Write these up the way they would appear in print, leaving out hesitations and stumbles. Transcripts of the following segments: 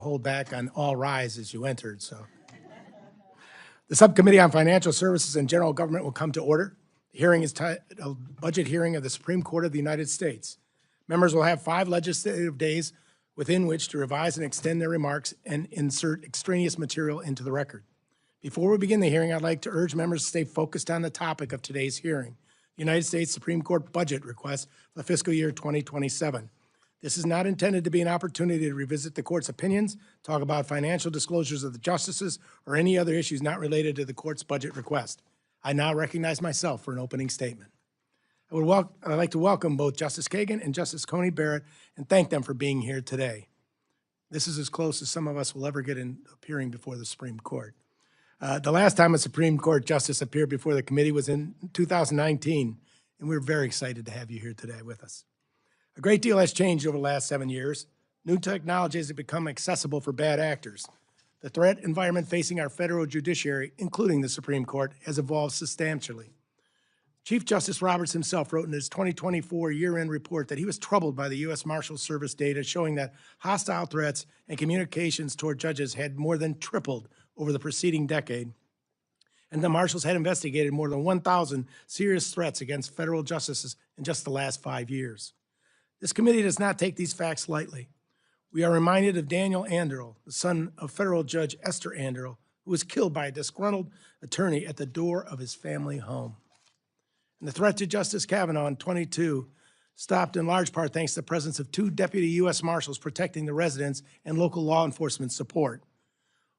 hold back on all rise as you entered, so. The Subcommittee on Financial Services and General Government will come to order. The hearing is titled Budget Hearing of the Supreme Court of the United States. Members will have 5 legislative days within which to revise and extend their remarks and insert extraneous material into the record. Before we begin the hearing, I'd like to urge members to stay focused on the topic of today's hearing, the United States Supreme Court budget request for the fiscal year 2027. This is not intended to be an opportunity to revisit the court's opinions, talk about financial disclosures of the justices, or any other issues not related to the court's budget request. I now recognize myself for an opening statement. I'd like to welcome both Justice Kagan and Justice Coney Barrett and thank them for being here today. This is as close as some of us will ever get in appearing before the Supreme Court. The last time a Supreme Court justice appeared before the committee was in 2019, and we're very excited to have you here today with us. A great deal has changed over the last 7 years. New technologies have become accessible for bad actors. The threat environment facing our federal judiciary, including the Supreme Court, has evolved substantially. Chief Justice Roberts himself wrote in his 2024 year-end report that he was troubled by the U.S. Marshal Service data showing that hostile threats and communications toward judges had more than tripled over the preceding decade, and the Marshals had investigated more than 1,000 serious threats against federal justices in just the last 5 years. This committee does not take these facts lightly. We are reminded of Daniel Anderl, the son of federal judge Esther Anderl, who was killed by a disgruntled attorney at the door of his family home. And the threat to Justice Kavanaugh in 22 stopped in large part thanks to the presence of 2 deputy U.S. Marshals protecting the residents and local law enforcement support.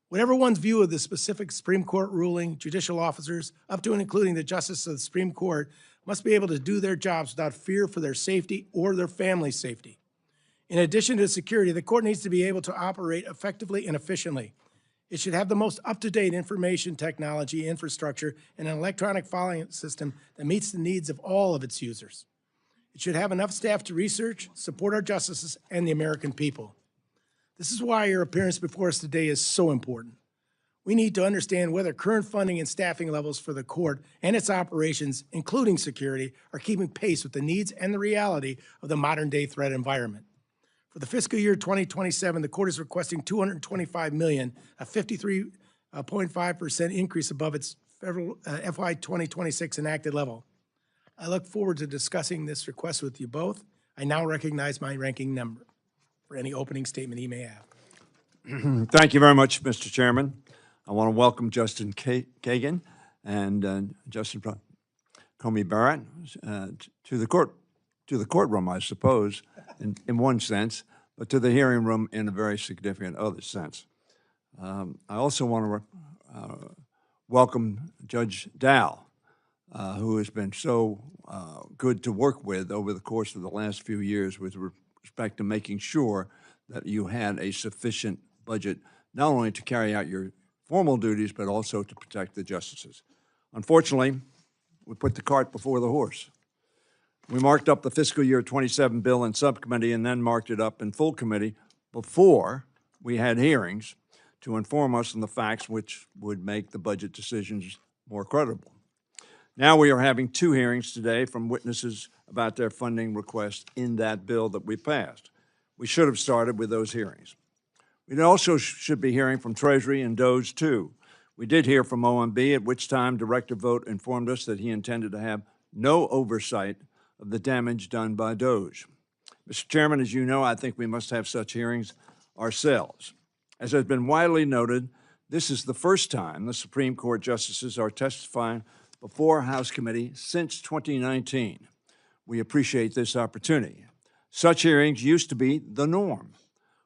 Whatever one's view of the specific Supreme Court ruling, judicial officers, up to and including the Justices of the Supreme Court, must be able to do their jobs without fear for their safety or their family's safety. In addition to security, the court needs to be able to operate effectively and efficiently. It should have the most up-to-date information technology infrastructure and an electronic filing system that meets the needs of all of its users. It should have enough staff to research, support our justices, and the American people. This is why your appearance before us today is so important. We need to understand whether current funding and staffing levels for the court and its operations, including security, are keeping pace with the needs and the reality of the modern-day threat environment. For the fiscal year 2027, the court is requesting $225 million, a 53.5% increase above its federal FY 2026 enacted level. I look forward to discussing this request with you both. I now recognize my ranking member for any opening statement he may have. Thank you very much, Mr. Chairman. I want to welcome Justin Kagan and Justin Coney Barrett to the courtroom, I suppose, in one sense, but to the hearing room in a very significant other sense. I also want to welcome Judge Dow, who has been so good to work with over the course of the last few years with respect to making sure that you had a sufficient budget, not only to carry out your formal duties, but also to protect the justices. Unfortunately, we put the cart before the horse. We marked up the fiscal year 27 bill in subcommittee and then marked it up in full committee before we had hearings to inform us on the facts which would make the budget decisions more credible. Now we are having 2 hearings today from witnesses about their funding request in that bill that we passed. We should have started with those hearings. We also should be hearing from Treasury and DOJ too. We did hear from OMB, at which time Director Vogt informed us that he intended to have no oversight of the damage done by DOJ. Mr. Chairman, as you know, I think we must have such hearings ourselves. As has been widely noted, this is the first time the Supreme Court justices are testifying before House Committee since 2019. We appreciate this opportunity. Such hearings used to be the norm.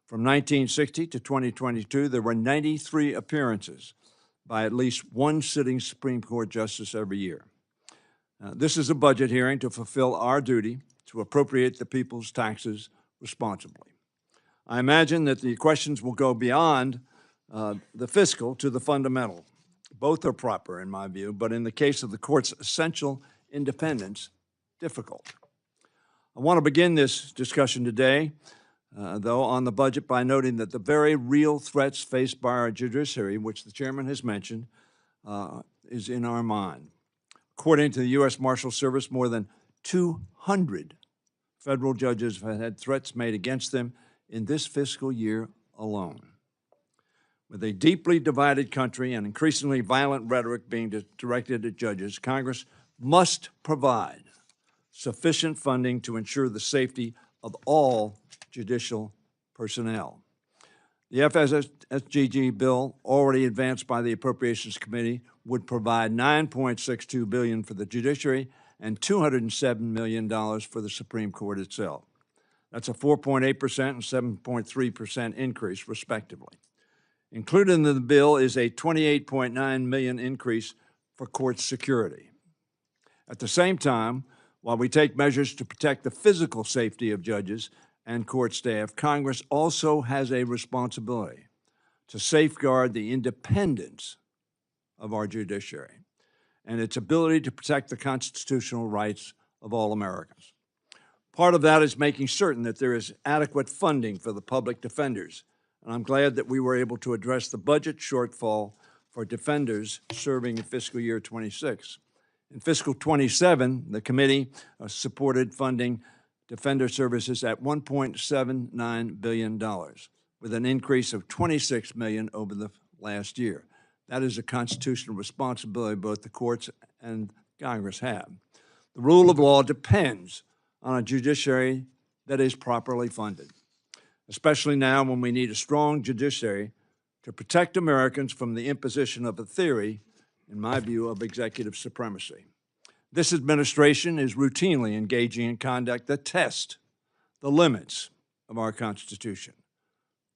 From 1960 to 2022, there were 93 appearances by at least one sitting Supreme Court justice every year. This is a budget hearing to fulfill our duty to appropriate the people's taxes responsibly. I imagine that the questions will go beyond the fiscal to the fundamental. Both are proper in my view, but in the case of the court's essential independence, difficult. I want to begin this discussion today, though, on the budget by noting that the very real threats faced by our judiciary, which the chairman has mentioned, is in our mind. According to the U.S. Marshal Service, more than 200 federal judges have had threats made against them in this fiscal year alone. With a deeply divided country and increasingly violent rhetoric being directed at judges, Congress must provide sufficient funding to ensure the safety of all judicial personnel. The FSSGG bill, already advanced by the Appropriations Committee, would provide $9.62 billion for the judiciary and $207 million for the Supreme Court itself. That's a 4.8% and 7.3% increase, respectively. Included in the bill is a $28.9 million increase for court security. At the same time, while we take measures to protect the physical safety of judges and court staff, Congress also has a responsibility to safeguard the independence of our judiciary and its ability to protect the constitutional rights of all Americans. Part of that is making certain that there is adequate funding for the public defenders, and I'm glad that we were able to address the budget shortfall for defenders serving in fiscal year 26. In fiscal 27, the committee supported funding defender services at $1.79 billion, with an increase of $26 million over the last year. That is a constitutional responsibility both the courts and Congress have. The rule of law depends on a judiciary that is properly funded, especially now when we need a strong judiciary to protect Americans from the imposition of a theory, in my view, of executive supremacy. This administration is routinely engaging in conduct that tests the limits of our Constitution.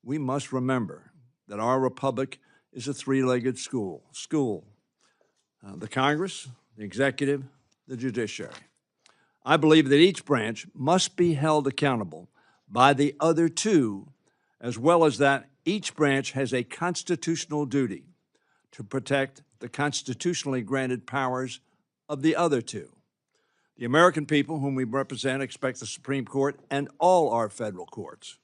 We must remember that our republic is a three-legged stool. The Congress, the executive, the judiciary. I believe that each branch must be held accountable by the other two, as well as that each branch has a constitutional duty to protect the constitutionally granted powers of the other two. The American people whom we represent expect the Supreme Court and all our federal courts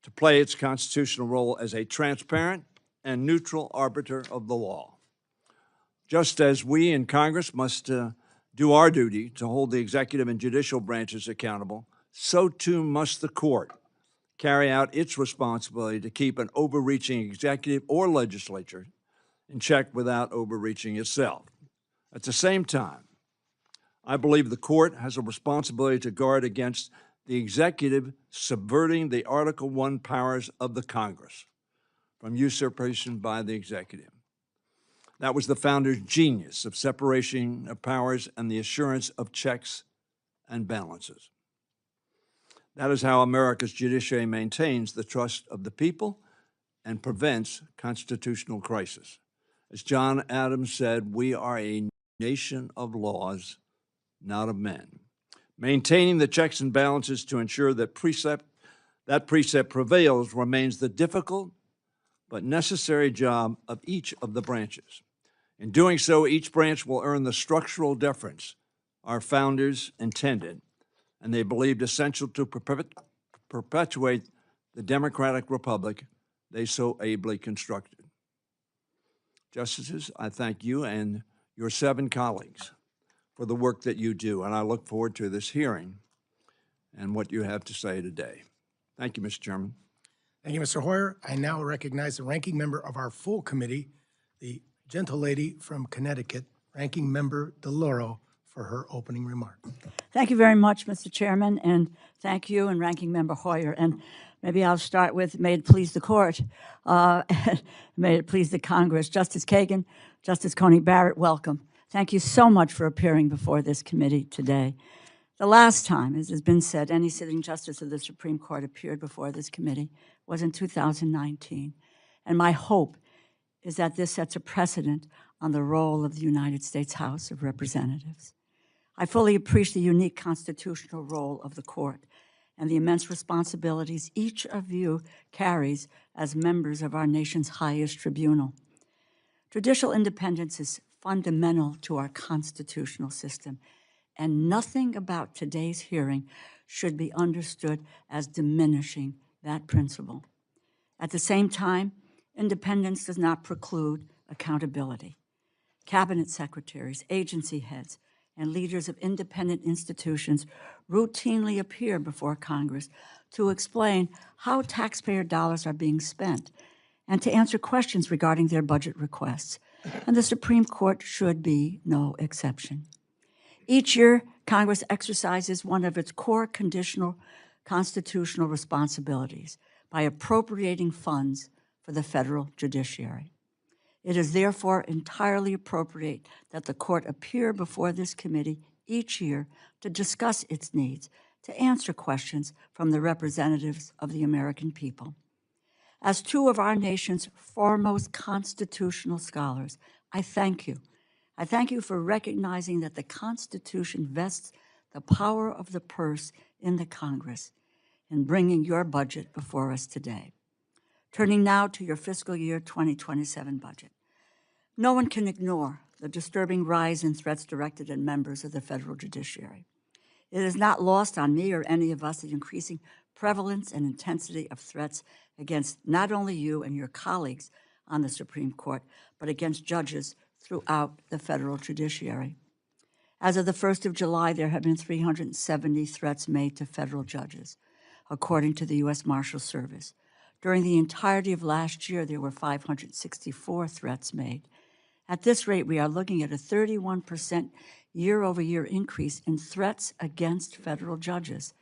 to play its constitutional role as a transparent and neutral arbiter of the law. Just as we in Congress must do our duty to hold the executive and judicial branches accountable, so too must the court carry out its responsibility to keep an overreaching executive or legislature in check without overreaching itself. At the same time, I believe the court has a responsibility to guard against the executive subverting the Article I powers of the Congress from usurpation by the executive. That was the founder's genius of separation of powers and the assurance of checks and balances. That is how America's judiciary maintains the trust of the people and prevents constitutional crisis. As John Adams said, we are a nation of laws, not of men. Maintaining the checks and balances to ensure that precept prevails remains the difficult but necessary job of each of the branches. In doing so, each branch will earn the structural deference our founders intended, and they believed essential to perpetuate the democratic republic they so ably constructed. Justices, I thank you and your 7 colleagues for the work that you do, and I look forward to this hearing and what you have to say today. Thank you, Mr. Chairman. Thank you, Mr. Hoyer. I now recognize the ranking member of our full committee, the gentle lady from Connecticut, Ranking Member DeLauro, for her opening remark. Thank you very much, Mr. Chairman, and thank you and Ranking Member Hoyer. And maybe I'll start with, may it please the court, may it please the Congress. Justice Kagan, Justice Coney, Barrett, welcome. Thank you so much for appearing before this committee today. The last time, as has been said, any sitting justice of the Supreme Court appeared before this committee was in 2019. And my hope is that this sets a precedent on the role of the United States House of Representatives. I fully appreciate the unique constitutional role of the court and the immense responsibilities each of you carries as members of our nation's highest tribunal. Judicial independence is fundamental to our constitutional system, and nothing about today's hearing should be understood as diminishing that principle. At the same time, independence does not preclude accountability. Cabinet secretaries, agency heads, and leaders of independent institutions routinely appear before Congress to explain how taxpayer dollars are being spent and to answer questions regarding their budget requests, and the Supreme Court should be no exception. Each year, Congress exercises one of its core constitutional responsibilities by appropriating funds for the federal judiciary. It is therefore entirely appropriate that the court appear before this committee each year to discuss its needs, to answer questions from the representatives of the American people. As two of our nation's foremost constitutional scholars, I thank you. I thank you for recognizing that the Constitution vests the power of the purse in the Congress in bringing your budget before us today. Turning now to your fiscal year 2027 budget. No one can ignore the disturbing rise in threats directed at members of the federal judiciary. It is not lost on me or any of us the increasing prevalence and intensity of threats against not only you and your colleagues on the Supreme Court, but against judges throughout the federal judiciary. As of the 1st of July, there have been 370 threats made to federal judges, according to the U.S. Marshal Service. During the entirety of last year, there were 564 threats made. At this rate, we are looking at a 31% year-over-year increase in threats against federal judges.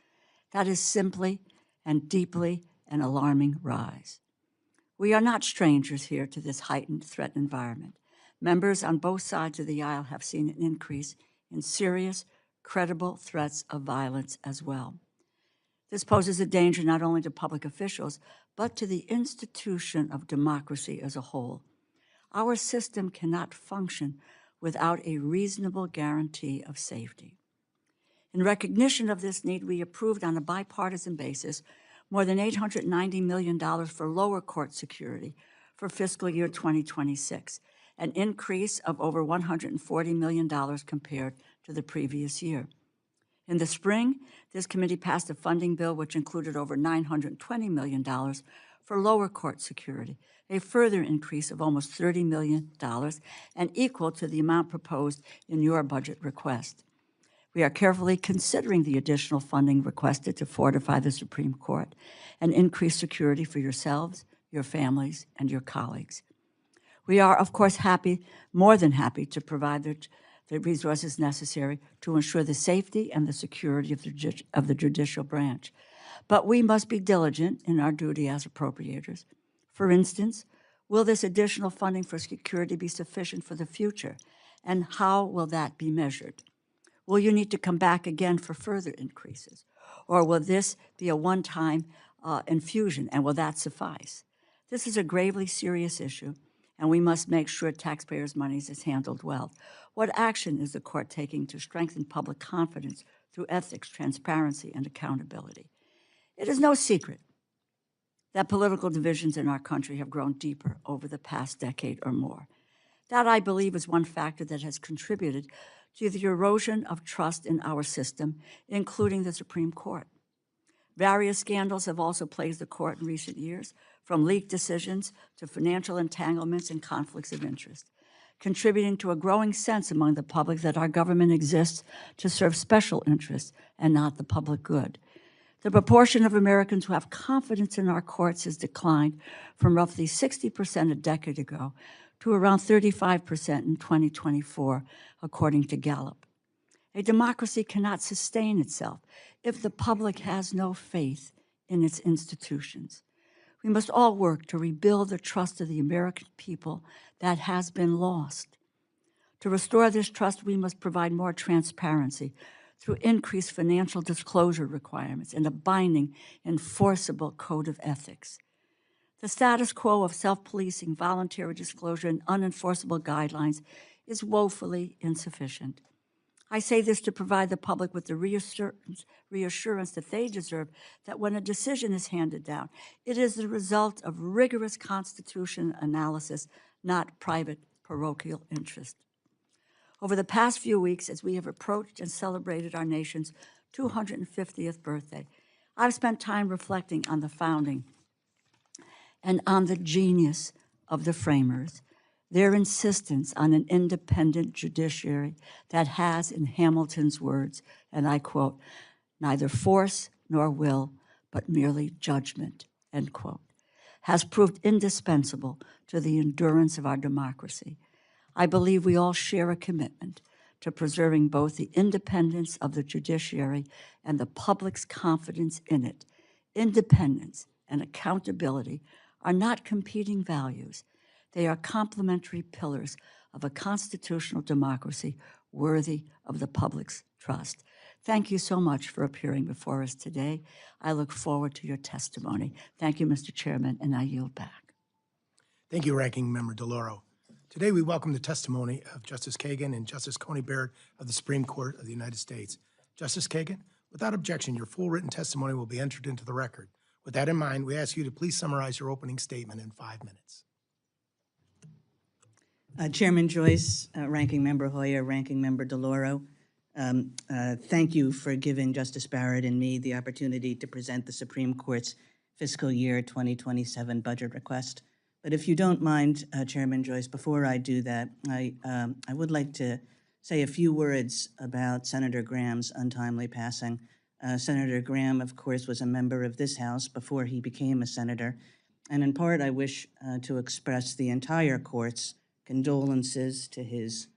That is simply and deeply an alarming rise. We are not strangers here to this heightened threat environment. Members on both sides of the aisle have seen an increase in serious, credible threats of violence as well. This poses a danger not only to public officials, but to the institution of democracy as a whole. Our system cannot function without a reasonable guarantee of safety. In recognition of this need, we approved on a bipartisan basis more than $890 million for lower court security for fiscal year 2026, an increase of over $140 million compared to the previous year. In the spring, this committee passed a funding bill which included over $920 million for lower court security, a further increase of almost $30 million and equal to the amount proposed in your budget request. We are carefully considering the additional funding requested to fortify the Supreme Court and increase security for yourselves, your families, and your colleagues. We are, of course, more than happy to provide the resources necessary to ensure the safety and the security of the judicial branch. But we must be diligent in our duty as appropriators. For instance, will this additional funding for security be sufficient for the future? And how will that be measured? Will you need to come back again for further increases? Or will this be a one-time infusion, and will that suffice? This is a gravely serious issue, and we must make sure taxpayers' money is handled well. What action is the court taking to strengthen public confidence through ethics, transparency, and accountability? It is no secret that political divisions in our country have grown deeper over the past decade or more. That, I believe, is one factor that has contributed to the erosion of trust in our system, including the Supreme Court. Various scandals have also plagued the court in recent years, from leaked decisions to financial entanglements and conflicts of interest, contributing to a growing sense among the public that our government exists to serve special interests and not the public good. The proportion of Americans who have confidence in our courts has declined from roughly 60% a decade ago to around 35% in 2024, according to Gallup. A democracy cannot sustain itself if the public has no faith in its institutions. We must all work to rebuild the trust of the American people that has been lost. To restore this trust, we must provide more transparency through increased financial disclosure requirements and a binding, enforceable code of ethics. The status quo of self-policing, voluntary disclosure, and unenforceable guidelines is woefully insufficient. I say this to provide the public with the reassurance that they deserve that when a decision is handed down, it is the result of rigorous constitutional analysis, not private parochial interest. Over the past few weeks, as we have approached and celebrated our nation's 250th birthday, I've spent time reflecting on the founding and on the genius of the framers, their insistence on an independent judiciary that has, in Hamilton's words, and I quote, neither force nor will, but merely judgment, end quote. has proved indispensable to the endurance of our democracy. I believe we all share a commitment to preserving both the independence of the judiciary and the public's confidence in it. Independence and accountability are not competing values. They are complementary pillars of a constitutional democracy worthy of the public's trust. Thank you so much for appearing before us today. I look forward to your testimony. Thank you, Mr. Chairman, and I yield back. Thank you, Ranking Member DeLauro. Today, we welcome the testimony of Justice Kagan and Justice Coney Barrett of the Supreme Court of the United States. Justice Kagan, without objection, your full written testimony will be entered into the record. With that in mind, we ask you to please summarize your opening statement in 5 minutes. Chairman Joyce, Ranking Member Hoyer, Ranking Member DeLauro, thank you for giving Justice Barrett and me the opportunity to present the Supreme Court's fiscal year 2027 budget request. But if you don't mind, Chairman Joyce, before I do that, I would like to say a few words about Senator Graham's untimely passing. Senator Graham, of course, was a member of this House before he became a senator. And in part, I wish to express the entire court's condolences to his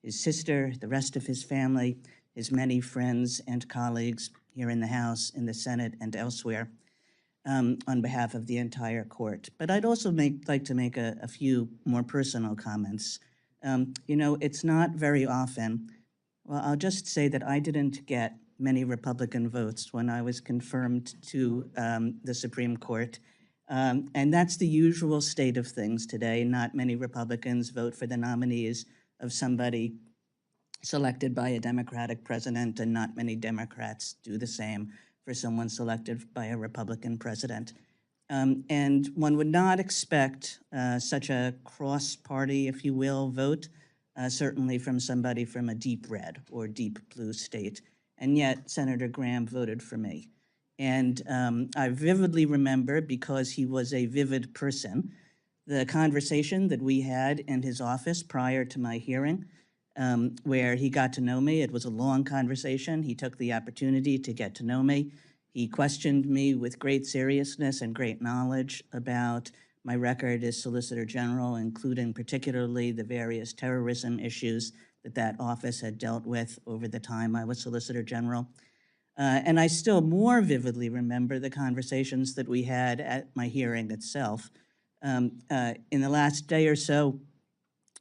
sister, the rest of his family, his many friends and colleagues here in the House, in the Senate, and elsewhere, on behalf of the entire court. But I'd also like to make a few more personal comments. You know, it's not very often, well, I'll just say that I didn't get many Republican votes when I was confirmed to the Supreme Court. And that's the usual state of things today. Not many Republicans vote for the nominees of somebody selected by a Democratic president, and not many Democrats do the same for someone selected by a Republican president. And one would not expect such a cross-party, if you will, vote, certainly from somebody from a deep red or deep blue state. And yet, Senator Graham voted for me. And I vividly remember, because he was a vivid person, the conversation that we had in his office prior to my hearing, where he got to know me. It was a long conversation. He took the opportunity to get to know me. He questioned me with great seriousness and great knowledge about my record as Solicitor General, including particularly the various terrorism issues that office had dealt with over the time I was Solicitor General. And I still more vividly remember the conversations that we had at my hearing itself. In the last day or so,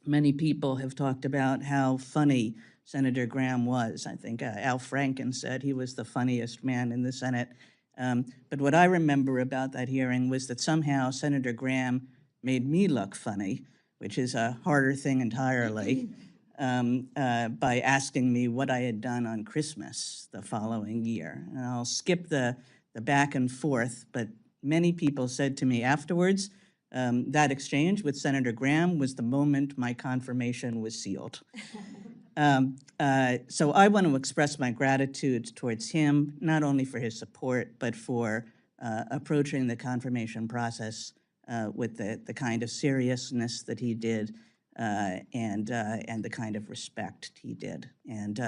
many people have talked about how funny Senator Graham was. I think Al Franken said he was the funniest man in the Senate. But what I remember about that hearing was that somehow Senator Graham made me look funny, which is a harder thing entirely, by asking me what I had done on Christmas the following year. And I'll skip the back and forth, but many people said to me afterwards, that exchange with Senator Graham was the moment my confirmation was sealed. So I want to express my gratitude towards him, not only for his support, but for approaching the confirmation process with the kind of seriousness that he did, and the kind of respect he did. And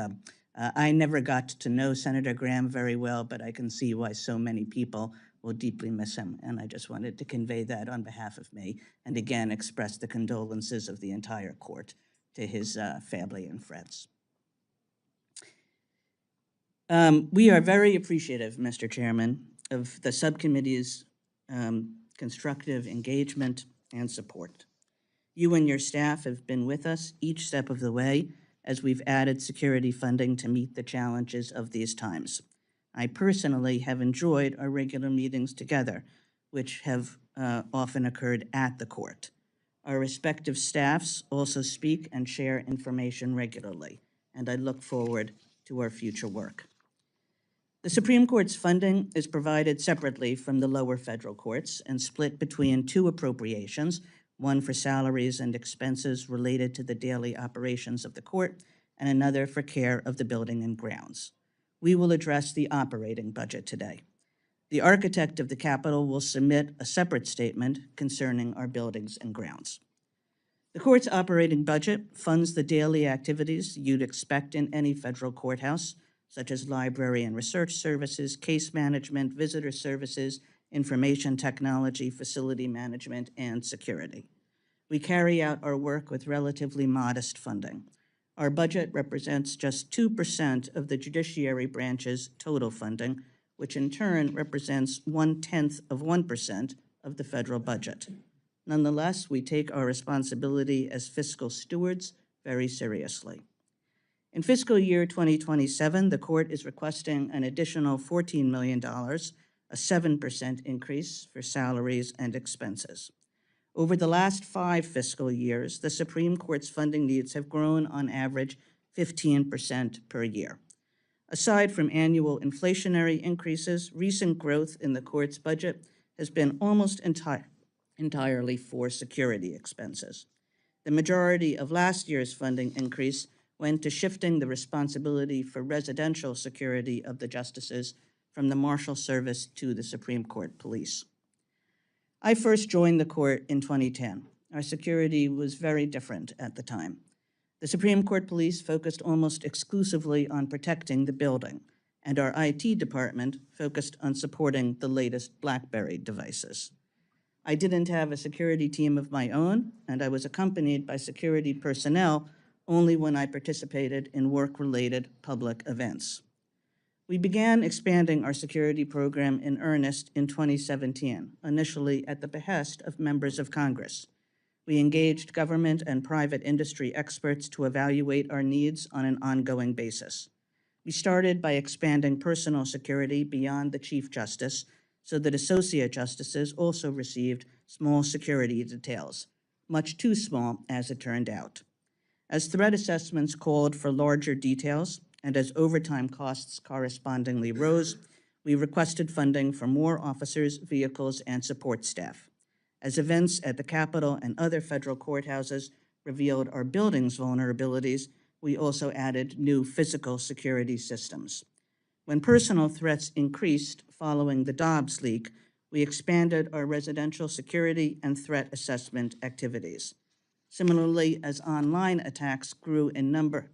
I never got to know Senator Graham very well, but I can see why so many people will deeply miss him. And I just wanted to convey that on behalf of me, and again, express the condolences of the entire court to his family and friends. We are very appreciative, Mr. Chairman, of the subcommittee's constructive engagement and support. You and your staff have been with us each step of the way as we've added security funding to meet the challenges of these times. I personally have enjoyed our regular meetings together, which have often occurred at the court. Our respective staffs also speak and share information regularly, and I look forward to our future work. The Supreme Court's funding is provided separately from the lower federal courts and split between two appropriations, one for salaries and expenses related to the daily operations of the court, and another for care of the building and grounds. We will address the operating budget today. The architect of the Capitol will submit a separate statement concerning our buildings and grounds. The court's operating budget funds the daily activities you'd expect in any federal courthouse, such as library and research services, case management, visitor services, information technology, facility management, and security. We carry out our work with relatively modest funding. Our budget represents just 2% of the judiciary branch's total funding, which in turn represents 0.1% of the federal budget. Nonetheless, we take our responsibility as fiscal stewards very seriously. In fiscal year 2027, the court is requesting an additional $14 million, a 7% increase for salaries and expenses. Over the last 5 fiscal years, the Supreme Court's funding needs have grown on average 15% per year. Aside from annual inflationary increases, recent growth in the court's budget has been almost entirely for security expenses. The majority of last year's funding increase went to shifting the responsibility for residential security of the justices from the Marshal Service to the Supreme Court Police. I first joined the court in 2010. Our security was very different at the time. The Supreme Court Police focused almost exclusively on protecting the building, and our IT department focused on supporting the latest BlackBerry devices. I didn't have a security team of my own, and I was accompanied by security personnel only when I participated in work-related public events. We began expanding our security program in earnest in 2017, initially at the behest of members of Congress. We engaged government and private industry experts to evaluate our needs on an ongoing basis. We started by expanding personal security beyond the Chief Justice so that associate justices also received small security details, much too small as it turned out. As threat assessments called for larger details, and as overtime costs correspondingly rose, we requested funding for more officers, vehicles, and support staff. As events at the Capitol and other federal courthouses revealed our building's vulnerabilities, we also added new physical security systems. When personal threats increased following the Dobbs leak, we expanded our residential security and threat assessment activities. Similarly, as online attacks grew in number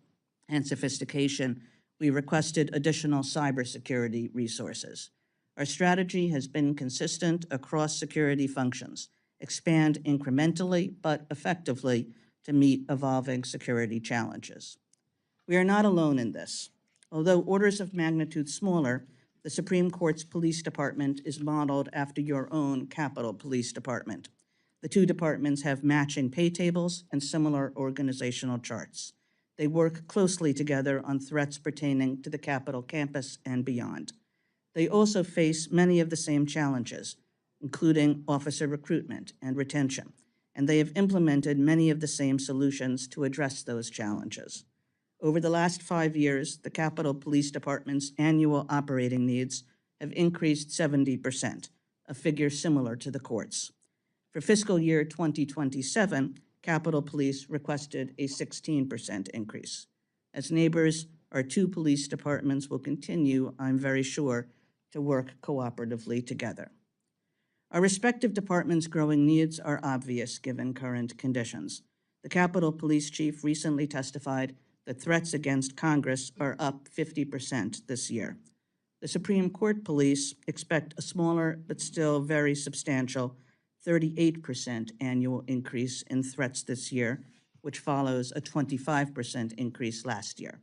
and sophistication, we requested additional cybersecurity resources. Our strategy has been consistent across security functions: expand incrementally but effectively to meet evolving security challenges. We are not alone in this. Although orders of magnitude smaller, the Supreme Court's police department is modeled after your own Capitol Police Department. The two departments have matching pay tables and similar organizational charts. They work closely together on threats pertaining to the Capitol campus and beyond. They also face many of the same challenges, including officer recruitment and retention, and they have implemented many of the same solutions to address those challenges. Over the last 5 years, the Capitol Police Department's annual operating needs have increased 70%, a figure similar to the court's. For fiscal year 2027, Capitol Police requested a 16% increase. As neighbors, our two police departments will continue, I'm very sure, to work cooperatively together. Our respective departments' growing needs are obvious given current conditions. The Capitol Police Chief recently testified that threats against Congress are up 50% this year. The Supreme Court Police expect a smaller but still very substantial 38% annual increase in threats this year, which follows a 25% increase last year.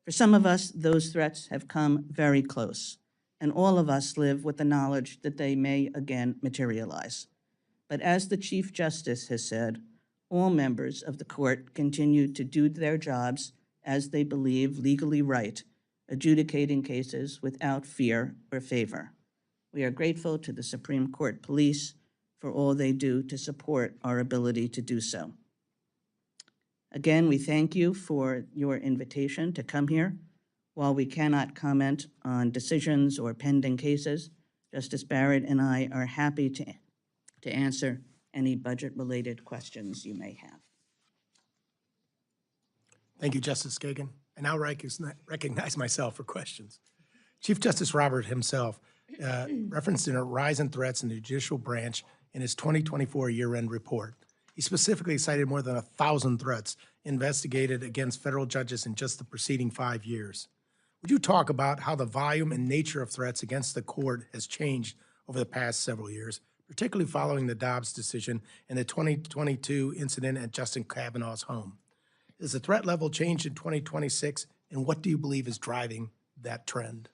For some of us, those threats have come very close, and all of us live with the knowledge that they may again materialize. But as the Chief Justice has said, all members of the court continue to do their jobs as they believe legally right, adjudicating cases without fear or favor. We are grateful to the Supreme Court Police for all they do to support our ability to do so. Again, we thank you for your invitation to come here. While we cannot comment on decisions or pending cases, Justice Barrett and I are happy to answer any budget-related questions you may have. Thank you, Justice Kagan. I now recognize myself for questions. Chief Justice Roberts himself referenced a rise in threats in the judicial branch in his 2024 year-end report. He specifically cited more than 1,000 threats investigated against federal judges in just the preceding 5 years. Would you talk about how the volume and nature of threats against the court has changed over the past several years, particularly following the Dobbs decision and the 2022 incident at Justin Kavanaugh's home. Is the threat level changed in 2026, and what do you believe is driving that trend?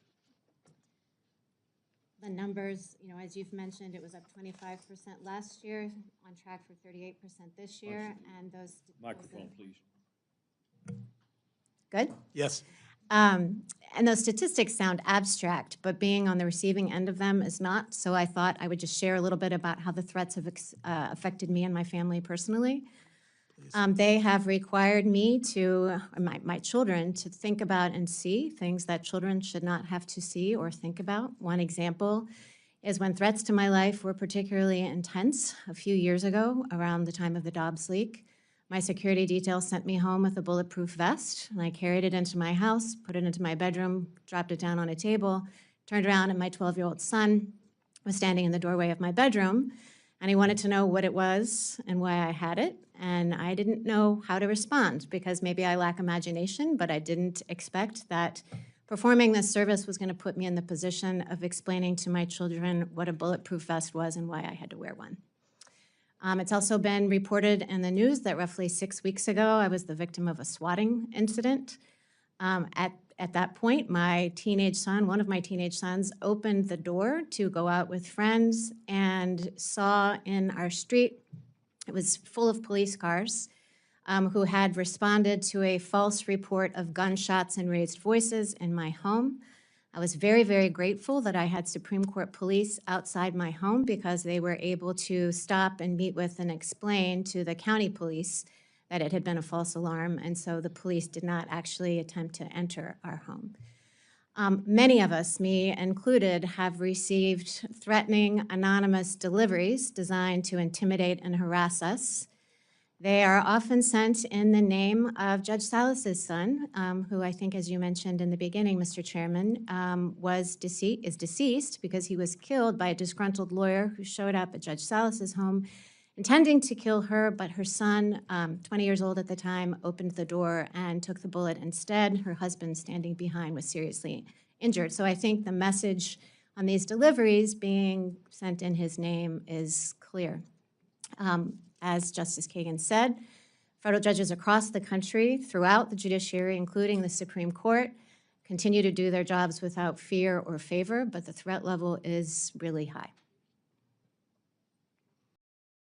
The numbers, as you've mentioned, it was up 25% last year, on track for 38% this year, and those. Microphone, please. Good? Yes. And those statistics sound abstract, but being on the receiving end of them is not. So I thought I would just share a little bit about how the threats have affected me and my family personally. They have required me to, or my children, to think about and see things that children should not have to see or think about. One example is when threats to my life were particularly intense a few years ago, around the time of the Dobbs leak. My security detail sent me home with a bulletproof vest, and I carried it into my house, put it into my bedroom, dropped it down on a table, turned around, and my 12-year-old son was standing in the doorway of my bedroom, and he wanted to know what it was and why I had it, and I didn't know how to respond because maybe I lack imagination, but I didn't expect that performing this service was going to put me in the position of explaining to my children what a bulletproof vest was and why I had to wear one. It's also been reported in the news that roughly 6 weeks ago, I was the victim of a swatting incident. At that point, my teenage son, one of my teenage sons, opened the door to go out with friends and saw in our street, it was full of police cars, who had responded to a false report of gunshots and raised voices in my home. I was very, very grateful that I had Supreme Court police outside my home because they were able to stop and meet with and explain to the county police that it had been a false alarm, and so the police did not actually attempt to enter our home. Many of us, me included, have received threatening anonymous deliveries designed to intimidate and harass us. They are often sent in the name of Judge Salas's son, who I think, as you mentioned in the beginning, Mr. Chairman, is deceased because he was killed by a disgruntled lawyer who showed up at Judge Salas's home intending to kill her, but her son, 20 years old at the time, opened the door and took the bullet instead. Her husband, standing behind, was seriously injured. So I think the message on these deliveries being sent in his name is clear. As Justice Kagan said, federal judges across the country, throughout the judiciary, including the Supreme Court, continue to do their jobs without fear or favor, but the threat level is really high.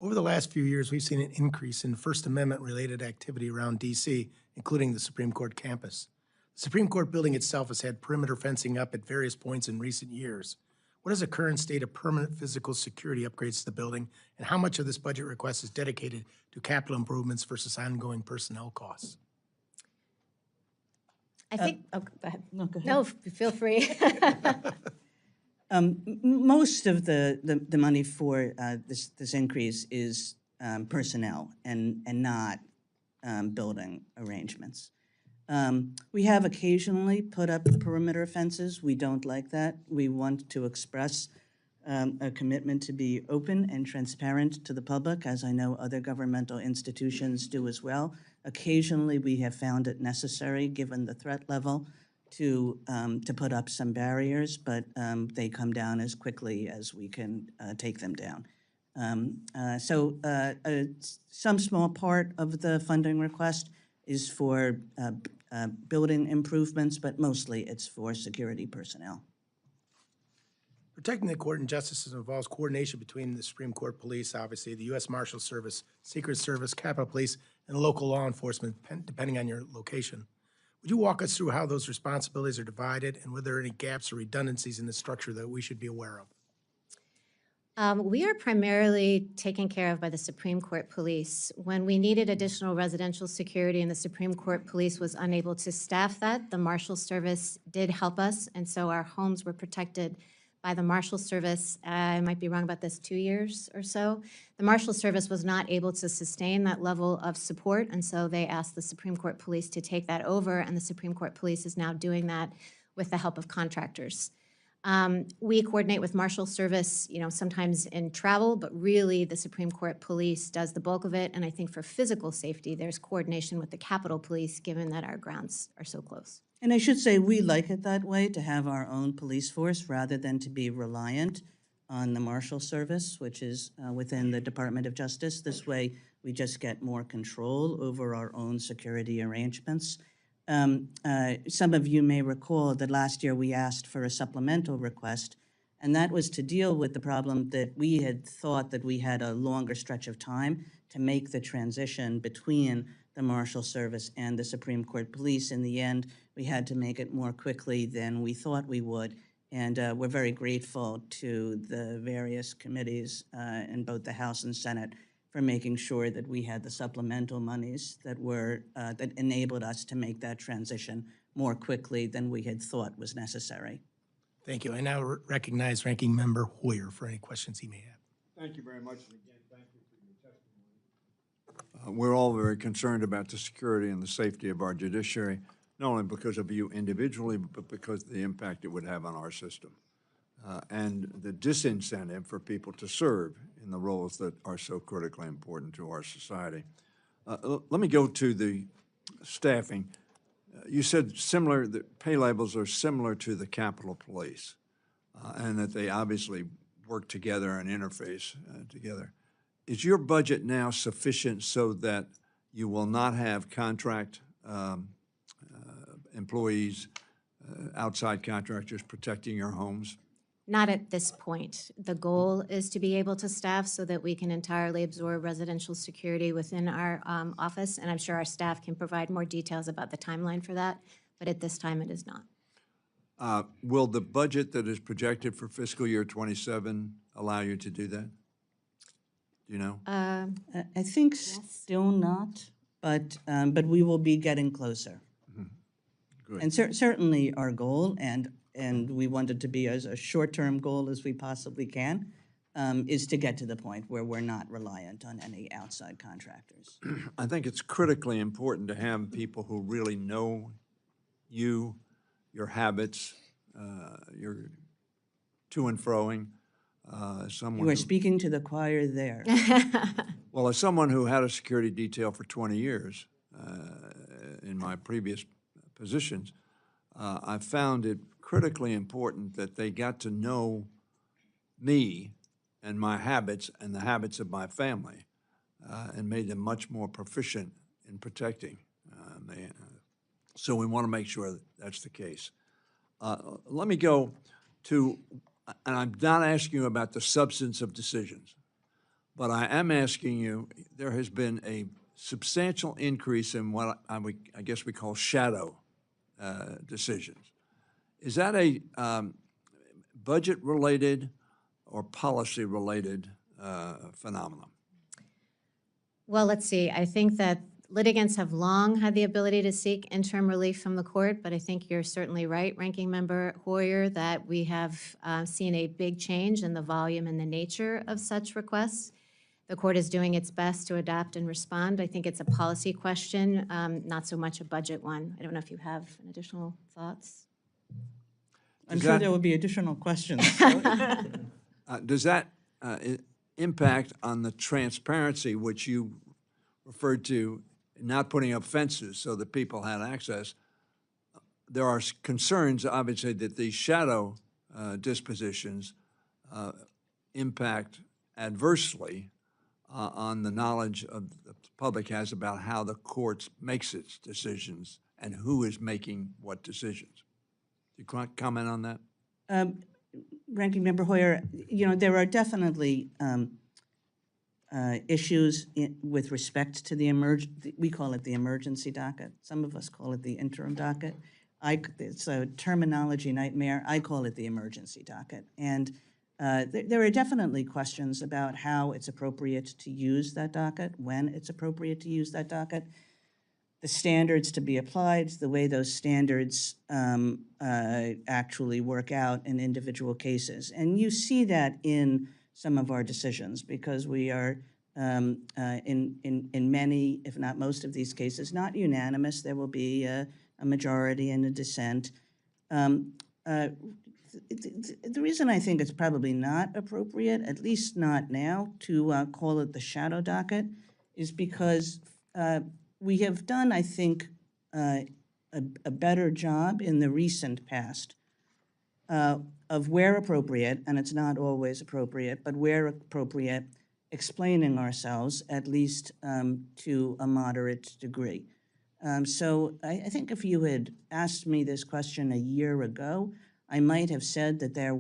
Over the last few years, we've seen an increase in First Amendment-related activity around D.C., including the Supreme Court campus. The Supreme Court building itself has had perimeter fencing up at various points in recent years. What is the current state of permanent physical security upgrades to the building, and how much of this budget request is dedicated to capital improvements versus ongoing personnel costs? I think, go ahead. No, go ahead. No, feel free. Most of the money for this increase is personnel and not building arrangements. We have occasionally put up perimeter fences. We don't like that. We want to express a commitment to be open and transparent to the public, as I know other governmental institutions do as well. Occasionally, we have found it necessary, given the threat level, to put up some barriers, but they come down as quickly as we can take them down. So some small part of the funding request is for building improvements, but mostly it's for security personnel. Protecting the court and justice involves coordination between the Supreme Court police, obviously, the U.S. Marshal Service, Secret Service, Capitol Police, and local law enforcement, depending on your location. Would you walk us through how those responsibilities are divided and whether there are any gaps or redundancies in the structure that we should be aware of? We are primarily taken care of by the Supreme Court Police. When we needed additional residential security and the Supreme Court Police was unable to staff that, the Marshal Service did help us, and so our homes were protected by the Marshal Service. I might be wrong about this, 2 years or so. The Marshal Service was not able to sustain that level of support, and so they asked the Supreme Court Police to take that over, and the Supreme Court Police is now doing that with the help of contractors. We coordinate with Marshal Service, sometimes in travel, but really the Supreme Court Police does the bulk of it. And I think for physical safety, there's coordination with the Capitol Police, given that our grounds are so close. And I should say we like it that way, to have our own police force rather than to be reliant on the Marshal Service, which is within the Department of Justice. This way, we just get more control over our own security arrangements. Some of you may recall that last year we asked for a supplemental request, and that was to deal with the problem that we had thought that we had a longer stretch of time to make the transition between the Marshal Service and the Supreme Court Police. In the end, we had to make it more quickly than we thought we would. And we're very grateful to the various committees in both the House and Senate for making sure that we had the supplemental monies that that enabled us to make that transition more quickly than we had thought was necessary. Thank you. I now recognize Ranking Member Hoyer for any questions he may have. Thank you very much, and again, thank you for your testimony. We're all very concerned about the security and the safety of our judiciary, not only because of you individually, but because of the impact it would have on our system and the disincentive for people to serve in the roles that are so critically important to our society. Let me go to the staffing. You said similar, that pay levels are similar to the Capitol Police and that they obviously work together and interface together. Is your budget now sufficient so that you will not have contract employees, outside contractors protecting your homes? Not at this point. The goal is to be able to staff so that we can entirely absorb residential security within our office, and I'm sure our staff can provide more details about the timeline for that, but at this time it is not. Will the budget that is projected for fiscal year 27 allow you to do that? Do you know? I think still not, but we will be getting closer. Good. And certainly our goal, and we want it to be as a short-term goal as we possibly can, is to get to the point where we're not reliant on any outside contractors. I think it's critically important to have people who really know you, your habits, your to and froing. You are speaking to the choir there. Well, as someone who had a security detail for 20 years in my previous positions, I found it critically important that they got to know me and my habits and the habits of my family and made them much more proficient in protecting. So we want to make sure that that's the case. Let me go to, and I'm not asking you about the substance of decisions, but I am asking you, there has been a substantial increase in what I guess we call shadow decisions. Is that a budget-related or policy-related phenomenon? Well, let's see. I think that litigants have long had the ability to seek interim relief from the court, but I think you're certainly right, Ranking Member Hoyer, that we have seen a big change in the volume and the nature of such requests. The court is doing its best to adapt and respond. I think it's a policy question, not so much a budget one. I don't know if you have additional thoughts. I'm sure there will be additional questions. Does that impact on the transparency which you referred to, not putting up fences so that people had access? There are concerns, obviously, that these shadow dispositions impact adversely on the knowledge of the public has about how the courts makes its decisions and who is making what decisions. Do you comment on that? Ranking Member Hoyer, you know, there are definitely issues with respect to we call it the emergency docket. Some of us call it the interim docket. It's a terminology nightmare. I call it the emergency docket. And there are definitely questions about how it's appropriate to use that docket, when it's appropriate to use that docket, the standards to be applied, the way those standards actually work out in individual cases. And you see that in some of our decisions because we are, in many, if not most of these cases, not unanimous. There will be a majority and a dissent. The reason I think it's probably not appropriate, at least not now, to call it the shadow docket is because we have done, I think, a better job in the recent past of of where appropriate, and it's not always appropriate, but where appropriate, explaining ourselves, at least to a moderate degree. So I think if you had asked me this question a year ago, I might have said that there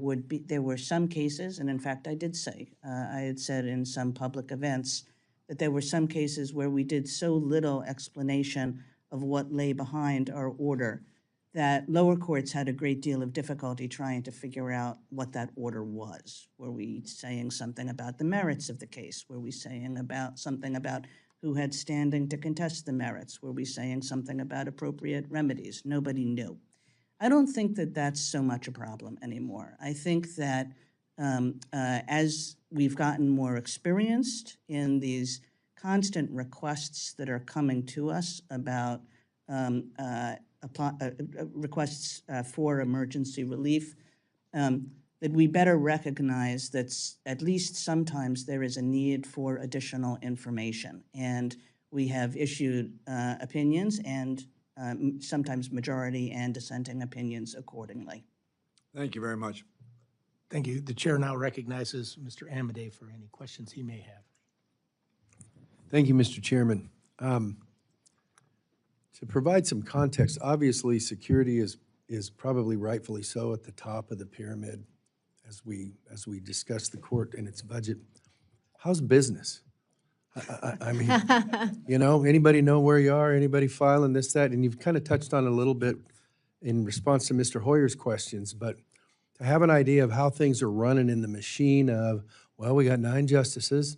were some cases, and in fact I did say, I had said in some public events that there were some cases where we did so little explanation of what lay behind our order that lower courts had a great deal of difficulty trying to figure out what that order was. Were we saying something about the merits of the case? Were we saying something about who had standing to contest the merits? Were we saying something about appropriate remedies? Nobody knew. I don't think that that's so much a problem anymore. I think that as we've gotten more experienced in these constant requests that are coming to us about requests for emergency relief, that we better recognize that at least sometimes there is a need for additional information. And we have issued opinions and sometimes majority and dissenting opinions accordingly. Thank you very much. Thank you. The chair now recognizes Mr. Amadei for any questions he may have. Thank you, Mr. Chairman. To provide some context, obviously security is probably rightfully so at the top of the pyramid as we discuss the court and its budget. How's business? I mean, you know, anybody know where you are? Anybody filing this, that? And you've kind of touched on it a little bit in response to Mr. Hoyer's questions, but to have an idea of how things are running in the machine of, well, we got 9 justices,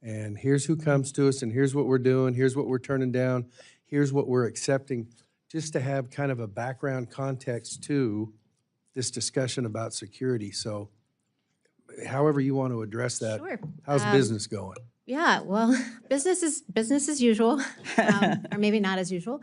and here's who comes to us, and here's what we're doing, here's what we're turning down, here's what we're accepting, just to have kind of a background context to this discussion about security. So however you want to address that, Sure. how's business going? Yeah, well, business as usual, or maybe not as usual.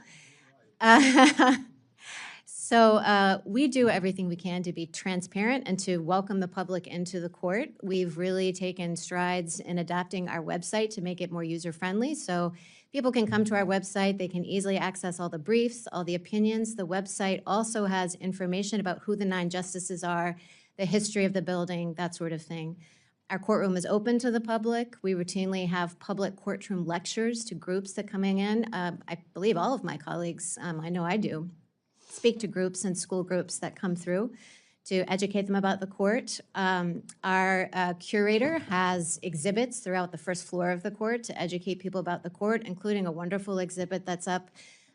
So we do everything we can to be transparent and to welcome the public into the court. We've really taken strides in adapting our website to make it more user-friendly. So people can come to our website. They can easily access all the briefs, all the opinions. The website also has information about who the 9 justices are, the history of the building, that sort of thing. Our courtroom is open to the public. We routinely have public courtroom lectures to groups that are coming in. I believe all of my colleagues, I know I do, speak to groups and school groups that come through to educate them about the court. Our curator has exhibits throughout the first floor of the court to educate people about the court, including a wonderful exhibit that's up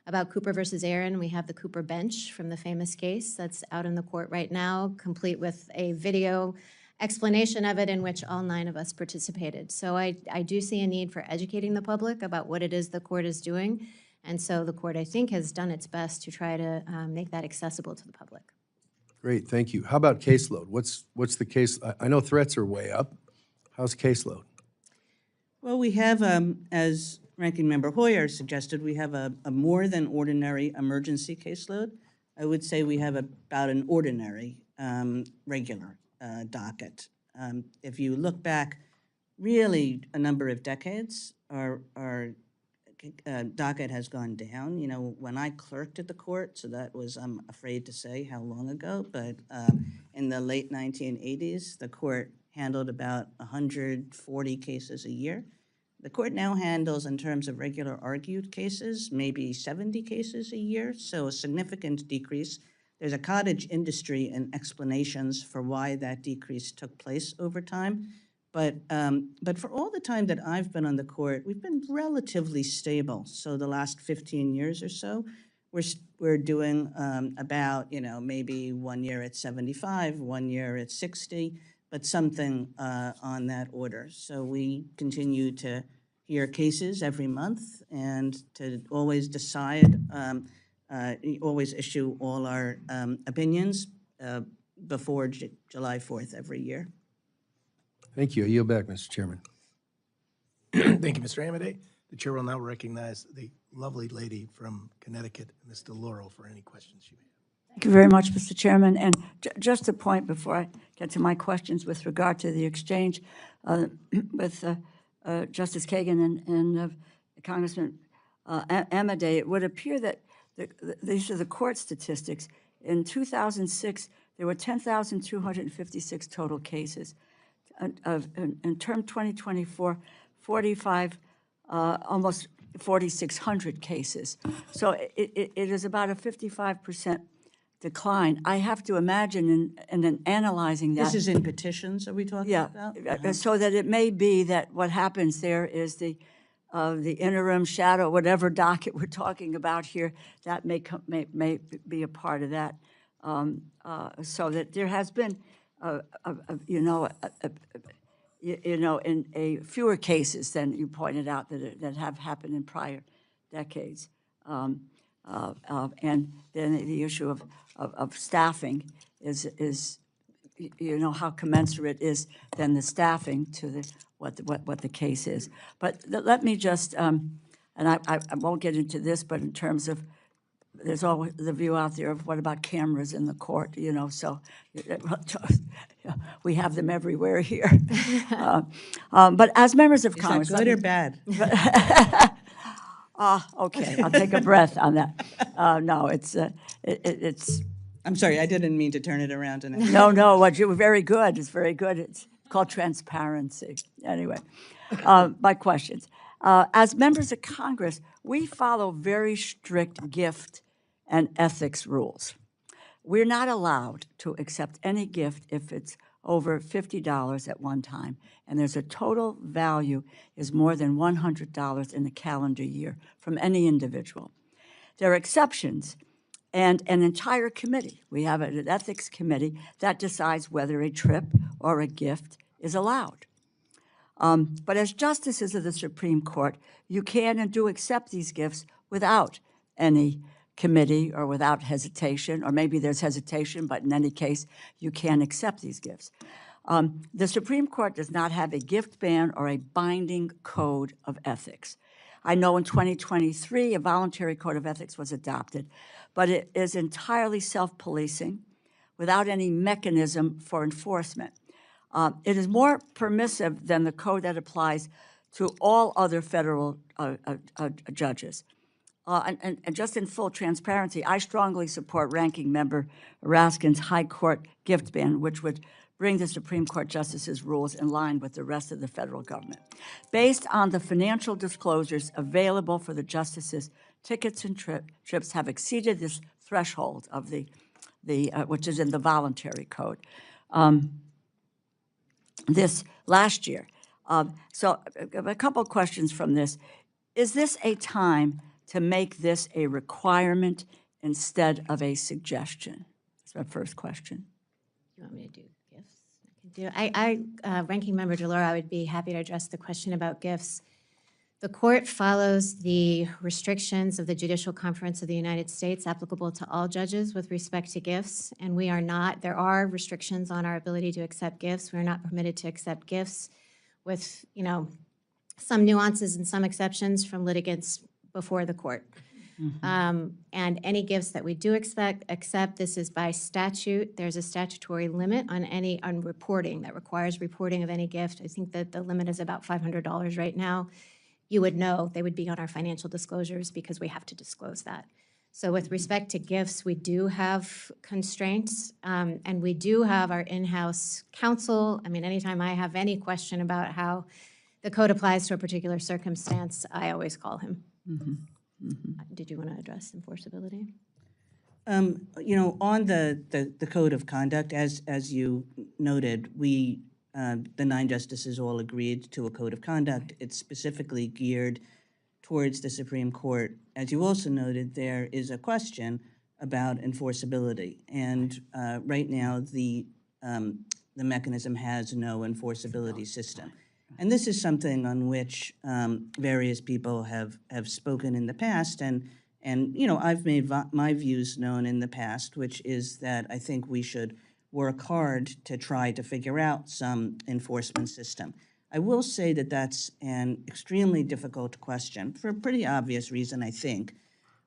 about Cooper versus Aaron. We have the Cooper bench from the famous case that's out in the court right now, complete with a video explanation of it in which all 9 of us participated. So I do see a need for educating the public about what it is the court is doing. And so the court, I think, has done its best to try to make that accessible to the public. Great, thank you. How about caseload? What's the case? I know threats are way up. How's caseload? Well, we have, as Ranking Member Hoyer suggested, we have a more than ordinary emergency caseload. I would say we have about an ordinary regular docket. If you look back really a number of decades, our docket has gone down. You know, when I clerked at the court, so that was, I'm afraid to say how long ago, but in the late 1980s, the court handled about 140 cases a year. The court now handles, in terms of regular argued cases, maybe 70 cases a year, so a significant decrease. There's a cottage industry and explanations for why that decrease took place over time. But for all the time that I've been on the court, we've been relatively stable. So the last 15 years or so, we're doing about, you know, maybe 1 year at 75, 1 year at 60, but something on that order. So we continue to hear cases every month and to always decide, always issue all our opinions before July 4th every year. Thank you. I yield back, Mr. Chairman. Thank you, Mr. Amadei. The chair will now recognize the lovely lady from Connecticut, Ms. DeLauro, for any questions she may have. Thank you very much, Mr. Chairman. And just a point before I get to my questions with regard to the exchange with Justice Kagan and Congressman Amadei, it would appear that these are the court statistics. In 2006, there were 10,256 total cases. In term 2024, 45, almost 4,600 cases. So it is about a 55% decline. I have to imagine in analyzing that. This is in petitions, are we talking about? So that it may be that what happens there is the interim shadow, whatever docket we're talking about here, that may be a part of that. So that there has been, in a fewer cases than you pointed out that have happened in prior decades. And then the issue of staffing is how commensurate is then the staffing to what the case is. But let me just, and I won't get into this, but in terms of, there's always the view out there of what about cameras in the court, so we have them everywhere here. But as members of Congress. Is that good or bad? Okay, I'll take a breath on that. No, it's. I'm sorry, I didn't mean to turn it around. No, what you were very good. It's very good. It's called transparency. Anyway, my questions. As members of Congress, we follow very strict gift and ethics rules. We're not allowed to accept any gift if it's over $50 at one time, and there's a total value is more than $100 in a calendar year from any individual. There are exceptions, and an entire committee, we have an ethics committee that decides whether a trip or a gift is allowed. But as justices of the Supreme Court, you can and do accept these gifts without any committee or without hesitation, or maybe there's hesitation, but in any case, you can accept these gifts. The Supreme Court does not have a gift ban or a binding code of ethics. I know in 2023, a voluntary code of ethics was adopted, but it is entirely self-policing without any mechanism for enforcement. It is more permissive than the code that applies to all other federal judges. And just in full transparency, I strongly support Ranking Member Raskin's High Court gift ban, which would bring the Supreme Court justices' rules in line with the rest of the federal government. Based on the financial disclosures available for the justices, tickets and trips have exceeded this threshold of the which is in the voluntary code. This last year. So a couple of questions from this. Is this a time to make this a requirement instead of a suggestion? That's my first question. You want me to do gifts? I can do. Ranking Member DeLauro, I would be happy to address the question about gifts. The court follows the restrictions of the Judicial Conference of the United States applicable to all judges with respect to gifts, and we are not, there are restrictions on our ability to accept gifts. We're not permitted to accept gifts with, some nuances and some exceptions from litigants before the court. And any gifts that we do accept, this is by statute. There's a statutory limit on reporting that requires reporting of any gift. I think that the limit is about $500 right now. You would know they would be on our financial disclosures because we have to disclose that. So with respect to gifts, we do have constraints, and we do have our in-house counsel. I mean, anytime I have any question about how the code applies to a particular circumstance, I always call him. Did you want to address enforceability? On the code of conduct, as you noted, we, the 9 justices all agreed to a code of conduct. It's specifically geared towards the Supreme Court. As you also noted, there is a question about enforceability. And right now, the mechanism has no enforceability system. And this is something on which various people have spoken in the past, and I've made my views known in the past, which is that I think we should work hard to try to figure out some enforcement system. I will say that that's an extremely difficult question for a pretty obvious reason, I think,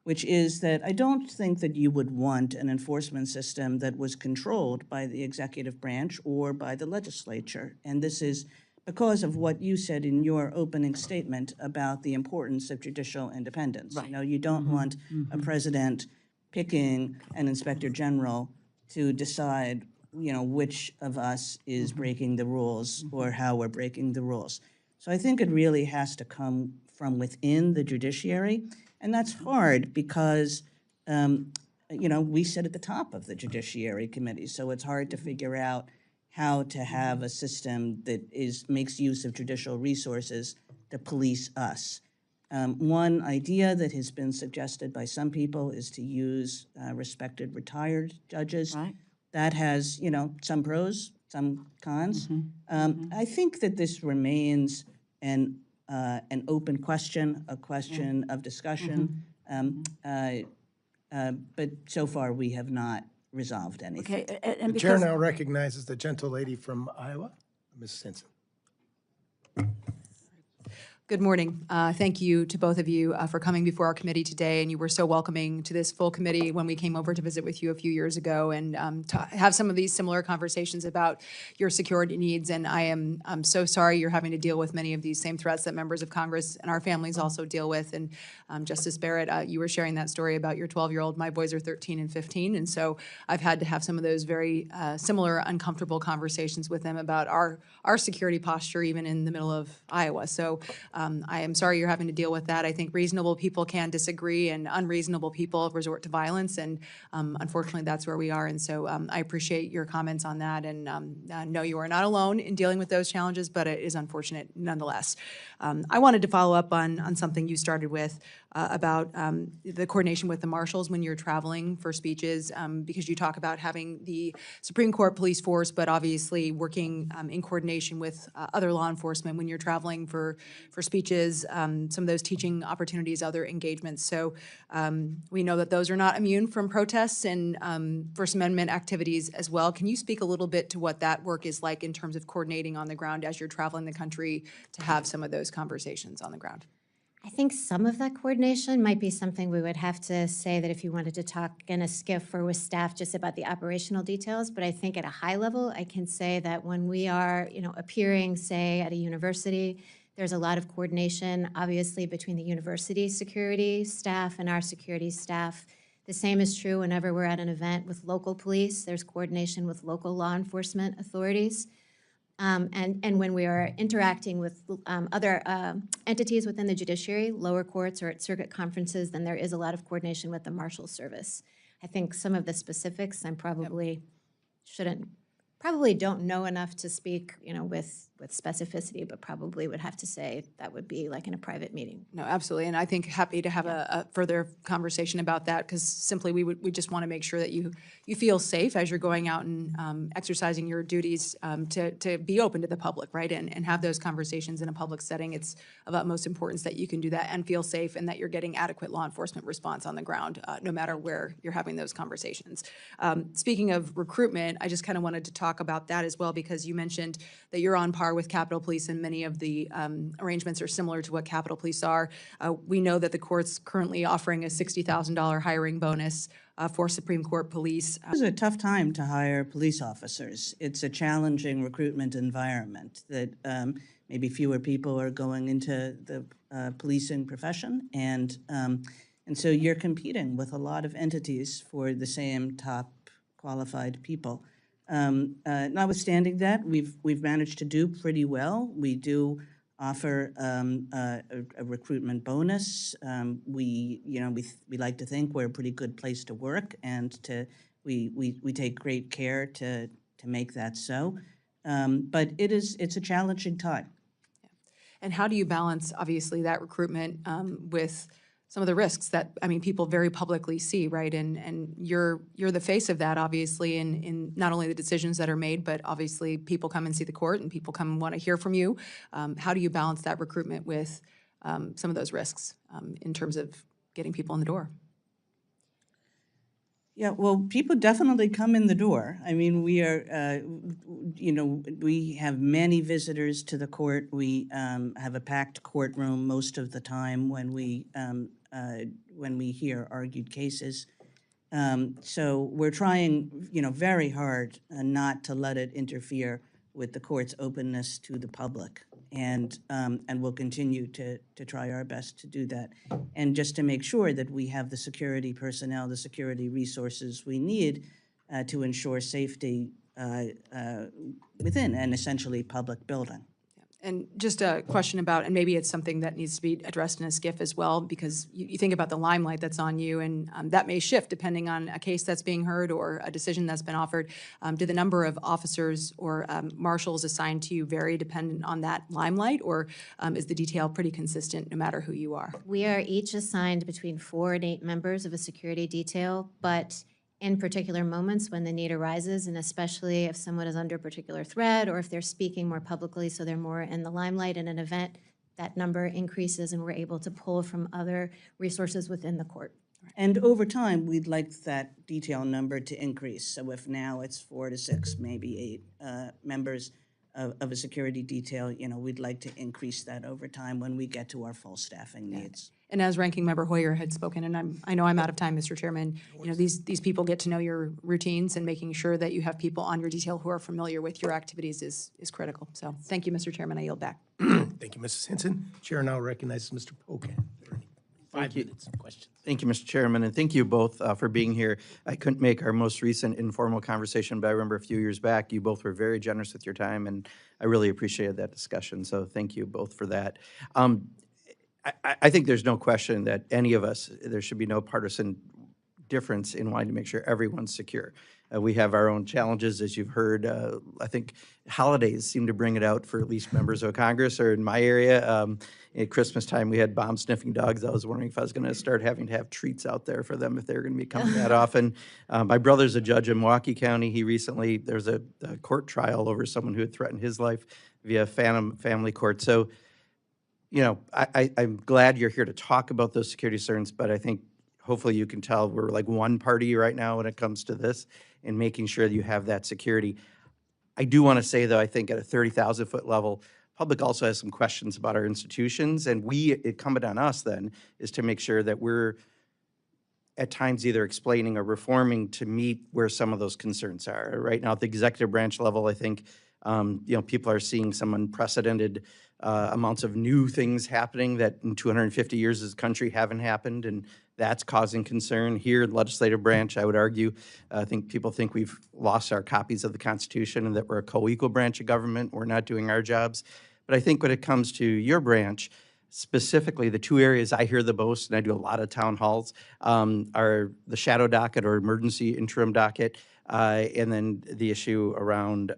which is that I don't think that you would want an enforcement system that was controlled by the executive branch or by the legislature. And this is because of what you said in your opening statement about the importance of judicial independence. Right. You don't want a president picking an inspector general to decide, which of us is breaking the rules or how we're breaking the rules. So I think it really has to come from within the judiciary, and that's hard because, we sit at the top of the Judiciary Committee, so it's hard to figure out how to have a system that makes use of judicial resources to police us. One idea that has been suggested by some people is to use respected retired judges. Right. That has, some pros, some cons. I think that this remains an open question, a question of discussion. But so far, we have not resolved anything. Okay, and The chair because, now recognizes the gentle lady from Iowa, Ms. Simpson. Good morning. Thank you to both of you for coming before our committee today, and you were so welcoming to this full committee when we came over to visit with you a few years ago and to have some of these similar conversations about your security needs. And I'm so sorry you're having to deal with many of these same threats that members of Congress and our families also deal with. And Justice Barrett, you were sharing that story about your 12-year-old. My boys are 13 and 15, and so I've had to have some of those very similar uncomfortable conversations with them about our security posture, even in the middle of Iowa. So I am sorry you're having to deal with that. I think reasonable people can disagree and unreasonable people resort to violence, and unfortunately that's where we are. And so I appreciate your comments on that, and know you are not alone in dealing with those challenges, but it is unfortunate nonetheless. I wanted to follow up on something you started with about the coordination with the marshals when you're traveling for speeches, because you talk about having the Supreme Court police force, but obviously working in coordination with other law enforcement when you're traveling for speeches, some of those teaching opportunities, other engagements. So we know that those are not immune from protests and First Amendment activities as well. Can you speak a little bit to what that work is like in terms of coordinating on the ground as you're traveling the country to have some of those conversations on the ground? I think some of that coordination might be something we would have to say that if you wanted to talk in a skiff or with staff just about the operational details. But I think at a high level, I can say that when we are, appearing, say, at a university, there's a lot of coordination, obviously, between the university security staff and our security staff. The same is true whenever we're at an event with local police. There's coordination with local law enforcement authorities. And when we are interacting with other entities within the judiciary, lower courts or at circuit conferences, then there is a lot of coordination with the Marshal Service. I think some of the specifics I'm probably probably don't know enough to speak, with specificity, but probably would have to say that would be like in a private meeting. No, absolutely, and I think happy to have a further conversation about that, because simply we just want to make sure that you feel safe as you're going out and exercising your duties to be open to the public, right, and have those conversations in a public setting. It's of utmost importance that you can do that and feel safe, and that you're getting adequate law enforcement response on the ground, no matter where you're having those conversations. Speaking of recruitment, I just kind of wanted to talk about that as well, because you mentioned that you're on par with Capitol Police, and many of the arrangements are similar to what Capitol Police are. We know that the court's currently offering a $60,000 hiring bonus for Supreme Court police. It's a tough time to hire police officers. It's a challenging recruitment environment that maybe fewer people are going into the policing profession, and so you're competing with a lot of entities for the same top qualified people. Notwithstanding that, we've managed to do pretty well. We do offer a recruitment bonus. We like to think we're a pretty good place to work, and we take great care to make that so. But it's a challenging time. And how do you balance, obviously, that recruitment with some of the risks that, people very publicly see, right? And you're the face of that, obviously, in not only the decisions that are made, but obviously people come and see the court and people come and want to hear from you. How do you balance that recruitment with some of those risks in terms of getting people in the door? Yeah, well, people definitely come in the door. We are, we have many visitors to the court. We have a packed courtroom most of the time when we hear argued cases. So we're trying, very hard not to let it interfere with the court's openness to the public, and we'll continue to try our best to do that, and just to make sure that we have the security personnel, the security resources we need to ensure safety within an essentially public building. And just a question about, and maybe it's something that needs to be addressed in a SCIF as well, because you think about the limelight that's on you, and that may shift depending on a case that's being heard or a decision that's been offered. Do the number of officers or marshals assigned to you vary dependent on that limelight, or is the detail pretty consistent no matter who you are? We are each assigned between 4 and 8 members of a security detail, but in particular moments when the need arises, and especially if someone is under particular threat or if they're speaking more publicly, so they're more in the limelight in an event, that number increases and we're able to pull from other resources within the court. And over time, we'd like that detail number to increase. So if now it's 4 to 6, maybe 8 members of a security detail, you know, we'd like to increase that over time when we get to our full staffing needs. And as Ranking Member Hoyer had spoken, and I know I'm out of time, Mr. Chairman, you know, these people get to know your routines, and making sure that you have people on your detail who are familiar with your activities is critical. So thank you, Mr. Chairman. I yield back. Thank you, Mrs. Hinson. Chair now recognizes Mr. Pocan for 5 minutes of questions. Thank you, Mr. Chairman, and thank you both for being here. I couldn't make our most recent informal conversation, but I remember a few years back, you both were very generous with your time, and I really appreciated that discussion, so thank you both for that. I think there's no question that any of us, there should be no partisan difference in wanting to make sure everyone's secure. We have our own challenges, as you've heard. I think holidays seem to bring it out for at least members of Congress, or in my area. At Christmas time, we had bomb-sniffing dogs. I was wondering if I was going to start having to have treats out there for them if they were going to be coming that often. My brother's a judge in Milwaukee County. There's a court trial over someone who had threatened his life via phantom family court. So, you know, I'm glad you're here to talk about those security concerns, but I think hopefully you can tell we're like one party right now when it comes to this and making sure that you have that security. I do want to say, though, I think at a 30,000-foot level, public also has some questions about our institutions, and incumbent on us then is to make sure that we're at times either explaining or reforming to meet where some of those concerns are. Right now at the executive branch level, I think you know, people are seeing some unprecedented amounts of new things happening that in 250 years as a country haven't happened, and that's causing concern. Here in the legislative branch, I would argue, I think people think we've lost our copies of the Constitution and that we're a co-equal branch of government. We're not doing our jobs. But I think when it comes to your branch, specifically the 2 areas I hear the most, and I do a lot of town halls, are the shadow docket or emergency interim docket, and then the issue around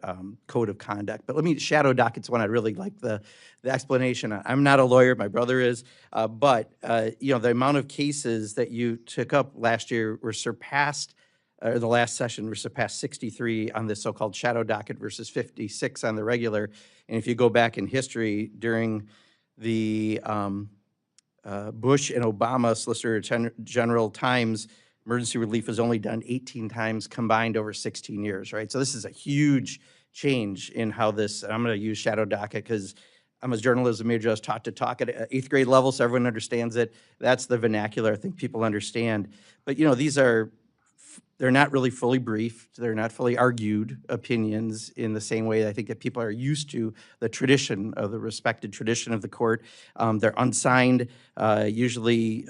code of conduct. But shadow docket's one I really like the explanation on. I'm not a lawyer, my brother is, but you know, the amount of cases that you took up last year were surpassed, or the last session were surpassed 63 on the so-called shadow docket versus 56 on the regular. And if you go back in history, during the Bush and Obama Solicitor General times, emergency relief was only done 18 times combined over 16 years, right? So this is a huge change in how this, and I'm going to use shadow docket because I'm a journalism major. I was taught to talk at 8th grade level, so everyone understands it. That's the vernacular I think people understand. But, you know, they're not really fully briefed. They're not fully argued opinions in the same way I think that people are used to the tradition of the respected tradition of the court. They're unsigned, usually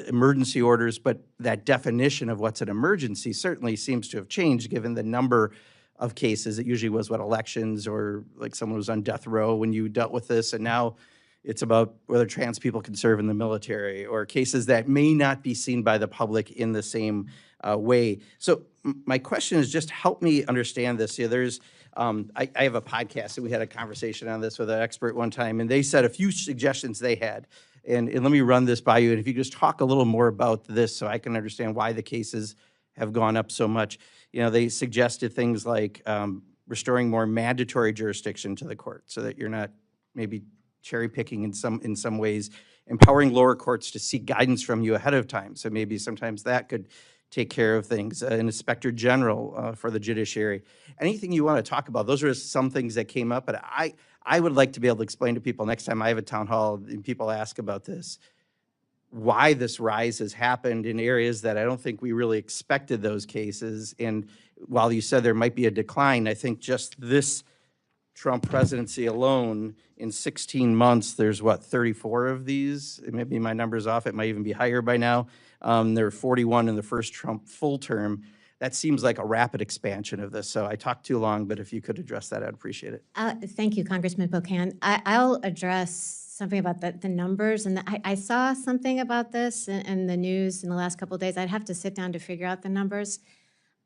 emergency orders, but that definition of what's an emergency certainly seems to have changed given the number of cases. It usually was elections or like someone was on death row when you dealt with this, and now it's about whether trans people can serve in the military or cases that may not be seen by the public in the same way. So my question is just help me understand this. Yeah, there's, I have a podcast and we had a conversation on this with an expert one time, and they said a few suggestions they had. And let me run this by you. And if you just talk a little more about this so I can understand why the cases have gone up so much. You know, they suggested things like restoring more mandatory jurisdiction to the court so that you're not maybe cherry picking in some ways, empowering lower courts to seek guidance from you ahead of time. So maybe sometimes that could take care of things. An inspector general for the judiciary. Anything you want to talk about? Those are some things that came up, but I would like to be able to explain to people next time I have a town hall and people ask about this, why this rise has happened in areas that I don't think we really expected those cases. And while you said there might be a decline, I think just this Trump presidency alone, in 16 months, there's what, 34 of these? Maybe my number's off, it might even be higher by now. There were 41 in the first Trump full term. that seems like a rapid expansion of this. So I talked too long, but if you could address that, I'd appreciate it. Thank you, Congressman Pocan. I'll address something about the numbers, and I saw something about this in the news in the last couple of days. I'd have to sit down to figure out the numbers.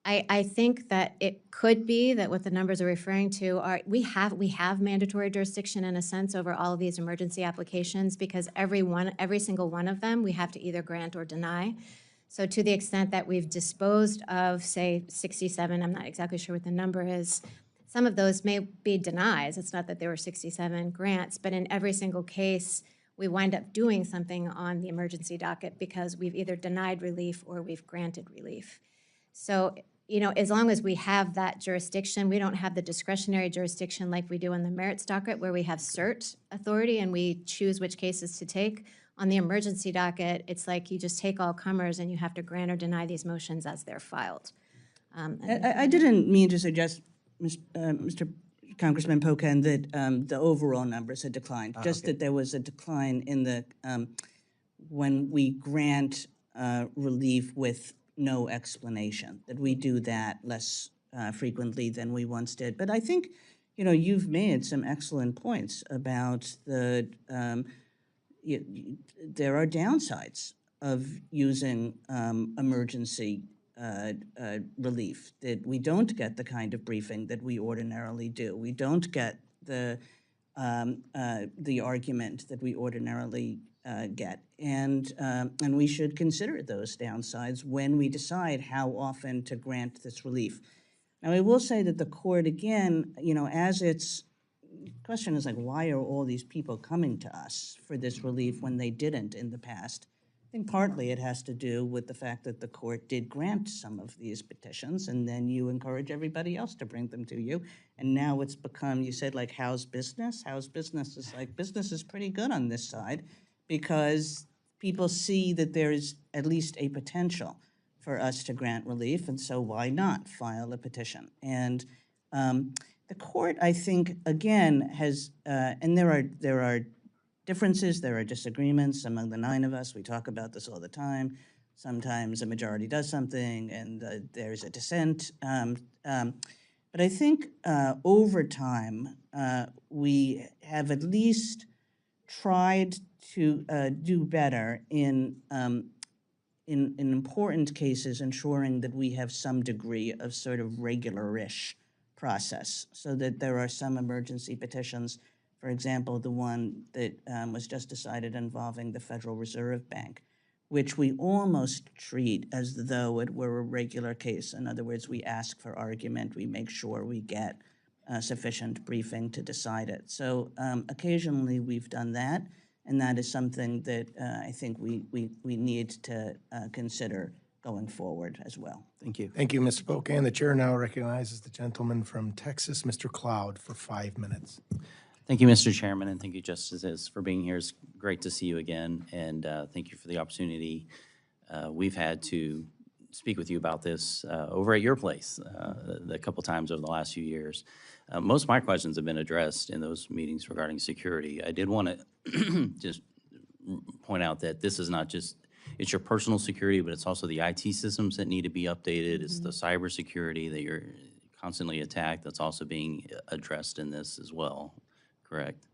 I think that it could be that what the numbers are referring to are, we have mandatory jurisdiction in a sense over all of these emergency applications, because every single one of them, we have to either grant or deny. So to the extent that we've disposed of, say, 67, I'm not exactly sure what the number is, some of those may be denies. It's not that there were 67 grants, but in every single case, we wind up doing something on the emergency docket because we've either denied relief or we've granted relief. So, you know, as long as we have that jurisdiction, we don't have the discretionary jurisdiction like we do on the merits docket, where we have cert authority and we choose which cases to take. On the emergency docket, it's like you just take all comers and you have to grant or deny these motions as they're filed. I didn't mean to suggest, Mr. Congressman Pocan, that the overall numbers had declined, just that there was a decline in the, when we grant relief with no explanation, that we do that less frequently than we once did. But I think, you know, you've made some excellent points about the, there are downsides of using emergency relief, that we don't get the kind of briefing that we ordinarily do. We don't get the argument that we ordinarily get, and we should consider those downsides when we decide how often to grant this relief. Now, I will say that the court, again, you know, as its question is like, why are all these people coming to us for this relief when they didn't in the past? I think partly it has to do with the fact that the court did grant some of these petitions, and then you encourage everybody else to bring them to you. And now it's become, you said, like, how's business? How's business? Is like, business is pretty good on this side because people see that there is at least a potential for us to grant relief, and so why not file a petition? And the court, I think, again, has, and there are differences, there are disagreements among the 9 of us. We talk about this all the time. Sometimes a majority does something and there's a dissent. But I think over time, we have at least tried to do better in important cases, ensuring that we have some degree of sort of regular-ish process, so that there are some emergency petitions. For example, the one that was just decided involving the Federal Reserve Bank, which we almost treat as though it were a regular case. In other words, we ask for argument, we make sure we get sufficient briefing to decide it. So occasionally we've done that, and that is something that I think we need to consider going forward as well. Thank you. Thank you, Mr. Pocan. The chair now recognizes the gentleman from Texas, Mr. Cloud, for 5 minutes. Thank you, Mr. Chairman, and thank you, Justices, for being here. It's great to see you again, and thank you for the opportunity we've had to speak with you about this over at your place a couple times over the last few years. Most of my questions have been addressed in those meetings regarding security. I did want to just point out that this is not just, it's your personal security, but it's also the IT systems that need to be updated. It's the cybersecurity that you're constantly attacked that's also being addressed in this as well. Correct?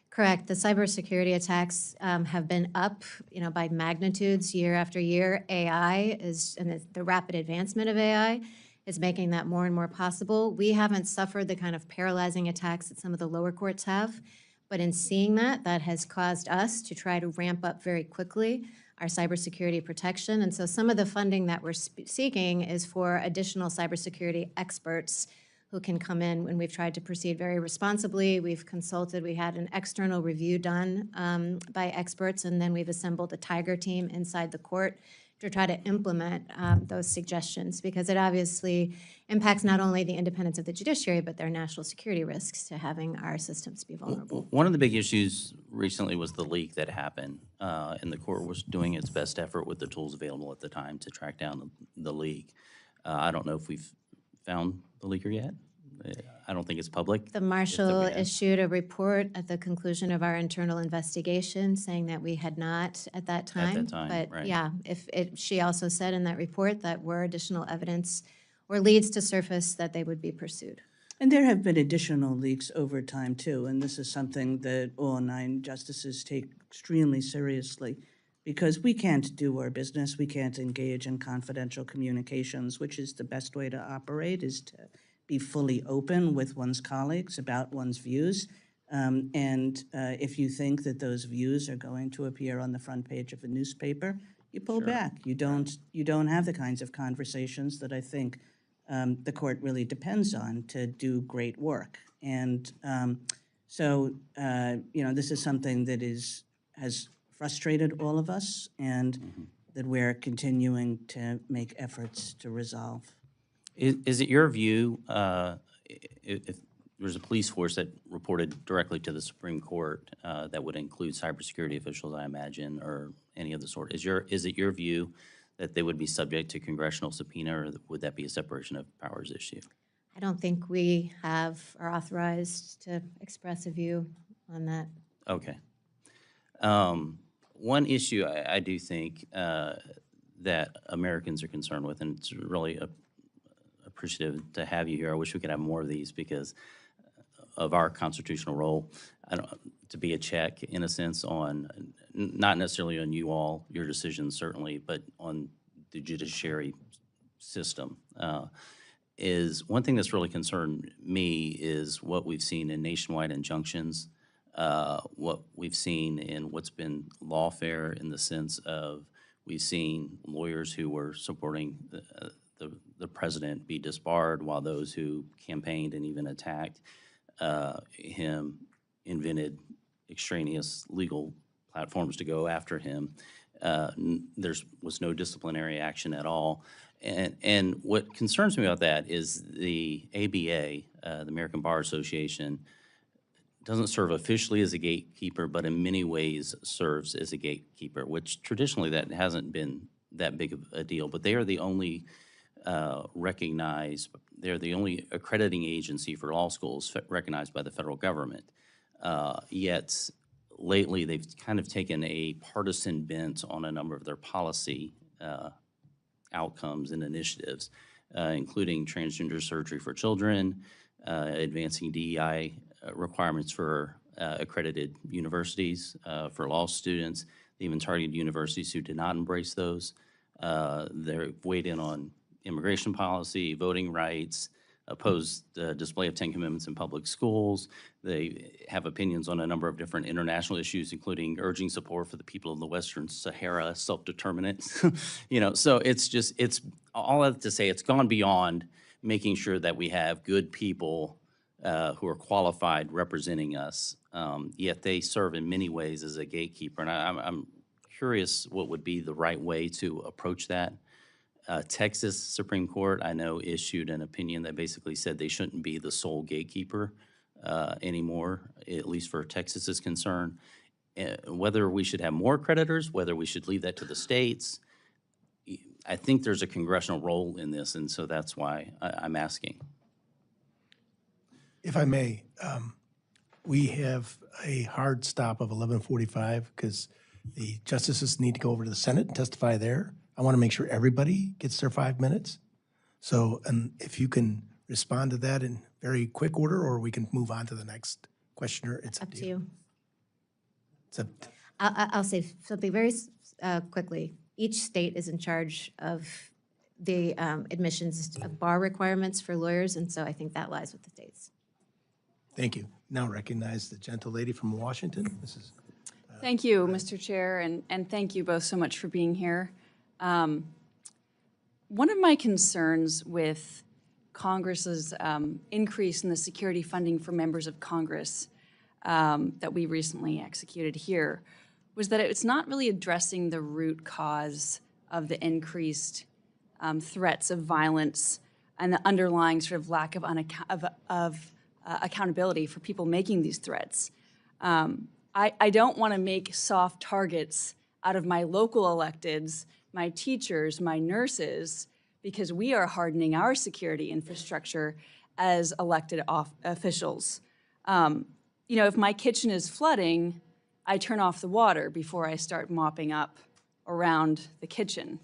Correct. The cybersecurity attacks have been up, you know, by magnitudes year after year. AI is, and the rapid advancement of AI is making that more and more possible. We haven't suffered the kind of paralyzing attacks that some of the lower courts have, but in seeing that, that has caused us to try to ramp up very quickly our cybersecurity protection. And so some of the funding that we're seeking is for additional cybersecurity experts who can come in when we've tried to proceed very responsibly. We've consulted, we had an external review done by experts, and then we've assembled a tiger team inside the court to try to implement those suggestions, because it obviously impacts not only the independence of the judiciary, but their national security risks to having our systems be vulnerable. One of the big issues recently was the leak that happened, and the court was doing its best effort with the tools available at the time to track down the leak. I don't know if we've found the leaker yet. I don't think it's public. The marshal issued a report at the conclusion of our internal investigation saying that we had not at that time. At that time, but right. yeah, she also said in that report that were additional evidence or leads to surface, that they would be pursued. And there have been additional leaks over time, too, and this is something that all 9 justices take extremely seriously, because we can't do our business, we can't engage in confidential communications, which is the best way to operate, is to be fully open with one's colleagues about one's views. If you think that those views are going to appear on the front page of a newspaper, you pull back. You don't have the kinds of conversations that I think the court really depends on to do great work. And this is something that has frustrated all of us, and that we're continuing to make efforts to resolve. Is it your view, if there's a police force that reported directly to the Supreme Court that would include cybersecurity officials, I imagine, or any of the sort, is it your view that they would be subject to congressional subpoena, or would that be a separation of powers issue? I don't think we are authorized to express a view on that. Okay. One issue I do think that Americans are concerned with, and it's really appreciative to have you here. I wish we could have more of these because of our constitutional role, to be a check, in a sense, on, not necessarily on you all, your decisions certainly, but on the judiciary system. Is one thing that's really concerned me is what we've seen in nationwide injunctions, what we've seen in what's been lawfare, in the sense of we've seen lawyers who were supporting the president be disbarred, while those who campaigned and even attacked him invented extraneous legal platforms to go after him. There was no disciplinary action at all. And what concerns me about that is the ABA, the American Bar Association, doesn't serve officially as a gatekeeper, but in many ways serves as a gatekeeper, which traditionally that hasn't been that big of a deal. But they are the only they're the only accrediting agency for law schools recognized by the federal government. Yet lately they've kind of taken a partisan bent on a number of their policy outcomes and initiatives, including transgender surgery for children, advancing DEI requirements for accredited universities for law students. They even targeted universities who did not embrace those. They're weighed in on immigration policy, voting rights, opposed the display of 10 Commandments in public schools. They have opinions on a number of different international issues, including urging support for the people of the Western Sahara, self-determinate. So it's all that to say, it's gone beyond making sure that we have good people who are qualified representing us, yet they serve in many ways as a gatekeeper. And I'm curious what would be the right way to approach that. Texas Supreme Court, I know, issued an opinion that basically said they shouldn't be the sole gatekeeper anymore, at least for Texas is concerned. Whether we should have more creditors, whether we should leave that to the states, I think there's a congressional role in this, and so that's why I'm asking. If I may, we have a hard stop of 11:45 because the justices need to go over to the Senate and testify there. I want to make sure everybody gets their 5 minutes. So, and if you can respond to that in very quick order, or we can move on to the next questioner. It's Up to you. It's up. I'll say something very quickly. Each state is in charge of the admissions of bar requirements for lawyers, and so I think that lies with the states. Thank you. Now recognize the gentle lady from Washington. Mrs. Thank you, Mr. Chair, and thank you both so much for being here. One of my concerns with Congress's increase in the security funding for members of Congress that we recently executed here was that it's not really addressing the root cause of the increased threats of violence and the underlying sort of lack of accountability for people making these threats. I don't want to make soft targets out of my local electeds, my teachers, my nurses, because we are hardening our security infrastructure as elected officials. If my kitchen is flooding, I turn off the water before I start mopping up around the kitchen.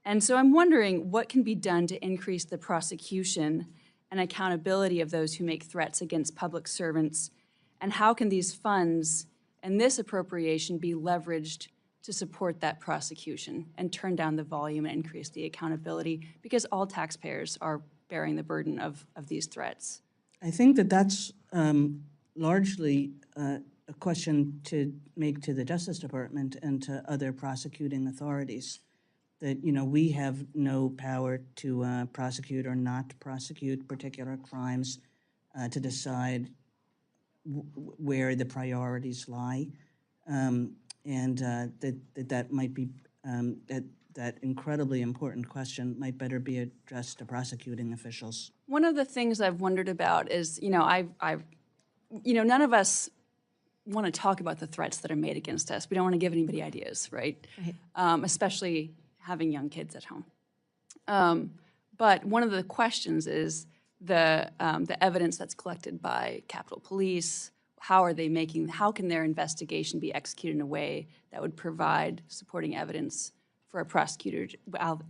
And so I'm wondering what can be done to increase the prosecution and accountability of those who make threats against public servants, and how can these funds and this appropriation be leveraged to support that prosecution and turn down the volume and increase the accountability, because all taxpayers are bearing the burden of these threats. I think that that's largely a question to make to the Justice Department and to other prosecuting authorities. That, you know, we have no power to prosecute or not prosecute particular crimes, to decide where the priorities lie, and that might be that incredibly important question might better be addressed to prosecuting officials. One of the things I've wondered about is, none of us want to talk about the threats that are made against us. We don't want to give anybody ideas, right? Especially having young kids at home. But one of the questions is the evidence that's collected by Capitol Police. How can their investigation be executed in a way that would provide supporting evidence for a prosecutor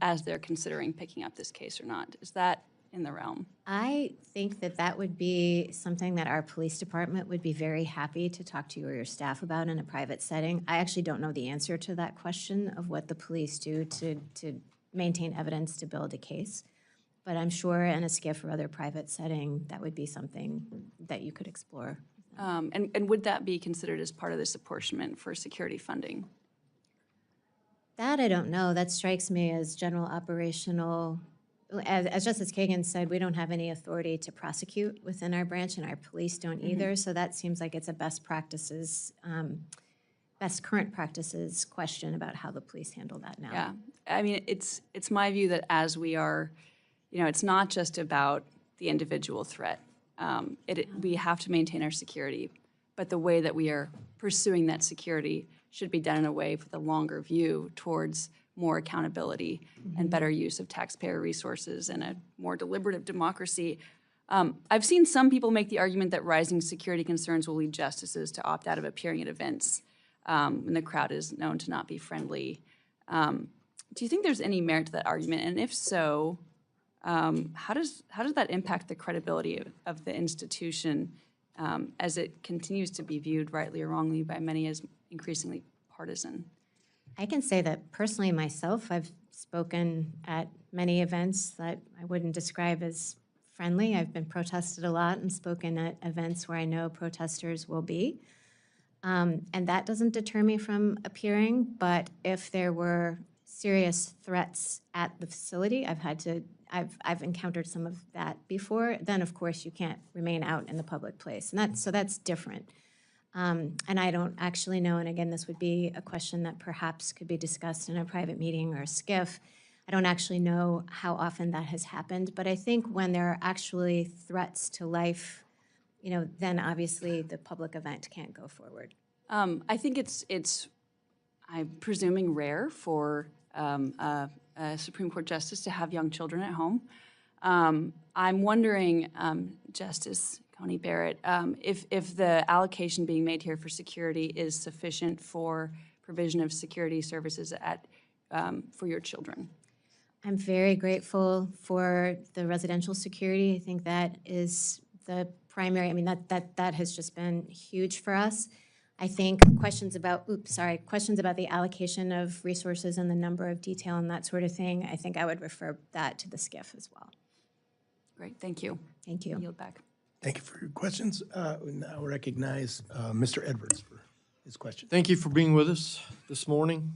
as they're considering picking up this case or not? Is that in the realm? I think that that would be something that our police department would be very happy to talk to you or your staff about in a private setting. I actually don't know the answer to that question of what the police do to maintain evidence to build a case. But I'm sure in a SCIF or other private setting, that would be something that you could explore. And would that be considered as part of this apportionment for security funding? That I don't know. That strikes me as general operational. As Justice Kagan said, we don't have any authority to prosecute within our branch, and our police don't either. So that seems like it's a best current practices question about how the police handle that now. Yeah, I mean, it's my view that as we are, it's not just about the individual threat. We have to maintain our security, but the way that we are pursuing that security should be done in a way with a longer view towards more accountability and better use of taxpayer resources and a more deliberative democracy. I've seen some people make the argument that rising security concerns will lead justices to opt out of appearing at events when the crowd is known to not be friendly. Do you think there's any merit to that argument? And if so, how does that impact the credibility of the institution as it continues to be viewed, rightly or wrongly, by many as increasingly partisan? I can say that personally myself, I've spoken at many events that I wouldn't describe as friendly. I've been protested a lot and spoken at events where I know protesters will be. And that doesn't deter me from appearing, but if there were serious threats at the facility, I've encountered some of that before, then of course you can't remain out in the public place. And that's different. And I don't actually know, and again, this would be a question that perhaps could be discussed in a private meeting or a SCIF. I don't actually know how often that has happened, but I think when there are actually threats to life, then obviously the public event can't go forward. I think it's I'm presuming rare for a Supreme Court justice to have young children at home. I'm wondering, Justice Coney Barrett, if the allocation being made here for security is sufficient for provision of security services for your children. I'm very grateful for the residential security. I think that is the primary. I mean, that has just been huge for us. I think questions about the allocation of resources and the number of detail and that sort of thing, I think I would refer that to the SCIF as well. Great, thank you. Thank you. I yield back. Thank you for your questions. We now recognize Mr. Edwards for his question. Thank you for being with us this morning.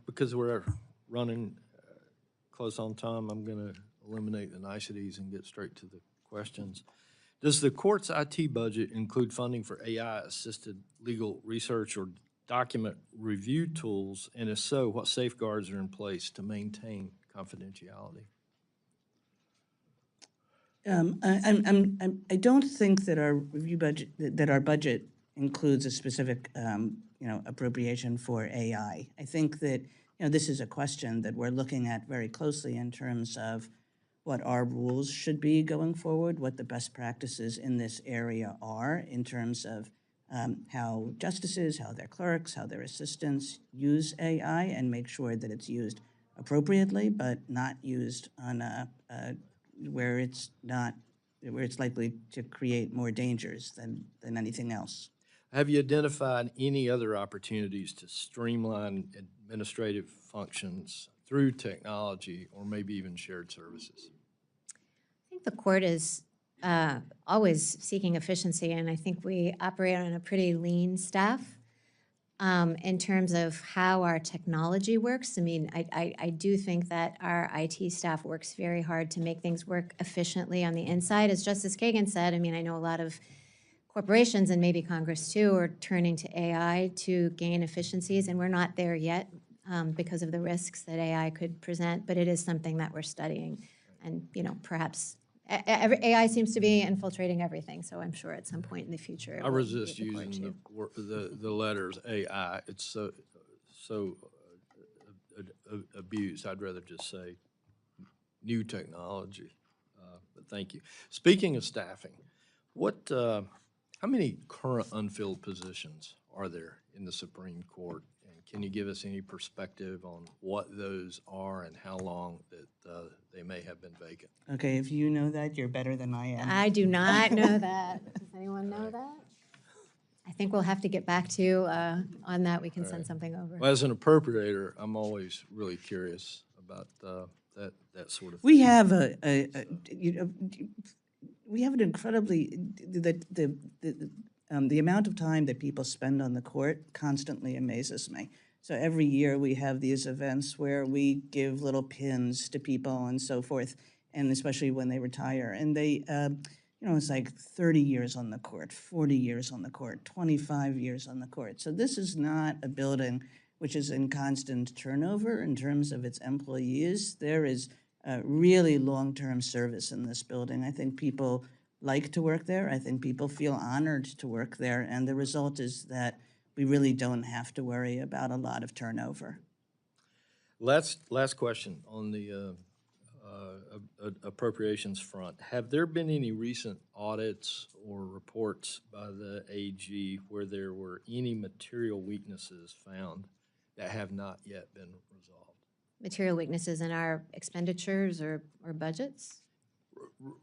Because we're running close on time, I'm going to eliminate the niceties and get straight to the questions. Does the court's IT budget include funding for AI-assisted legal research or document review tools? And if so, what safeguards are in place to maintain confidentiality? I don't think that our review budget, that our budget includes a specific, appropriation for AI. I think that, this is a question that we're looking at very closely in terms of what our rules should be going forward, what the best practices in this area are in terms of how justices, how their clerks, how their assistants use AI, and make sure that it's used appropriately, but not used on where it's likely to create more dangers than anything else. Have you identified any other opportunities to streamline administrative functions through technology or maybe even shared services? I think the court is always seeking efficiency, and I think we operate on a pretty lean staff in terms of how our technology works. I mean, I do think that our IT staff works very hard to make things work efficiently on the inside. As Justice Kagan said, I mean, I know a lot of corporations and maybe Congress too are turning to AI to gain efficiencies, and we're not there yet because of the risks that AI could present, but it is something that we're studying. And, you know, perhaps AI seems to be infiltrating everything, so I'm sure at some point in the future. I resist using the letters AI. It's so abused. I'd rather just say new technology. But thank you. Speaking of staffing, how many current unfilled positions are there in the Supreme Court? And can you give us any perspective on what those are and how long that they may have been vacant? Okay, if you know that, you're better than I am. I do not know that. Does anyone know that? I think we'll have to get back to you on that. We can send something over. Well, as an appropriator, I'm always really curious about that sort of thing. We have we have an incredibly, the amount of time that people spend on the court constantly amazes me. So every year we have these events where we give little pins to people and so forth, and especially when they retire. And they, you know, it's like 30 years on the court, 40 years on the court, 25 years on the court. So this is not a building which is in constant turnover in terms of its employees. There is really long-term service in this building. I think people like to work there. I think people feel honored to work there. And the result is that we really don't have to worry about a lot of turnover. Last question on the appropriations front. Have there been any recent audits or reports by the AG where there were any material weaknesses found that have not yet been resolved? Material weaknesses in our expenditures or budgets?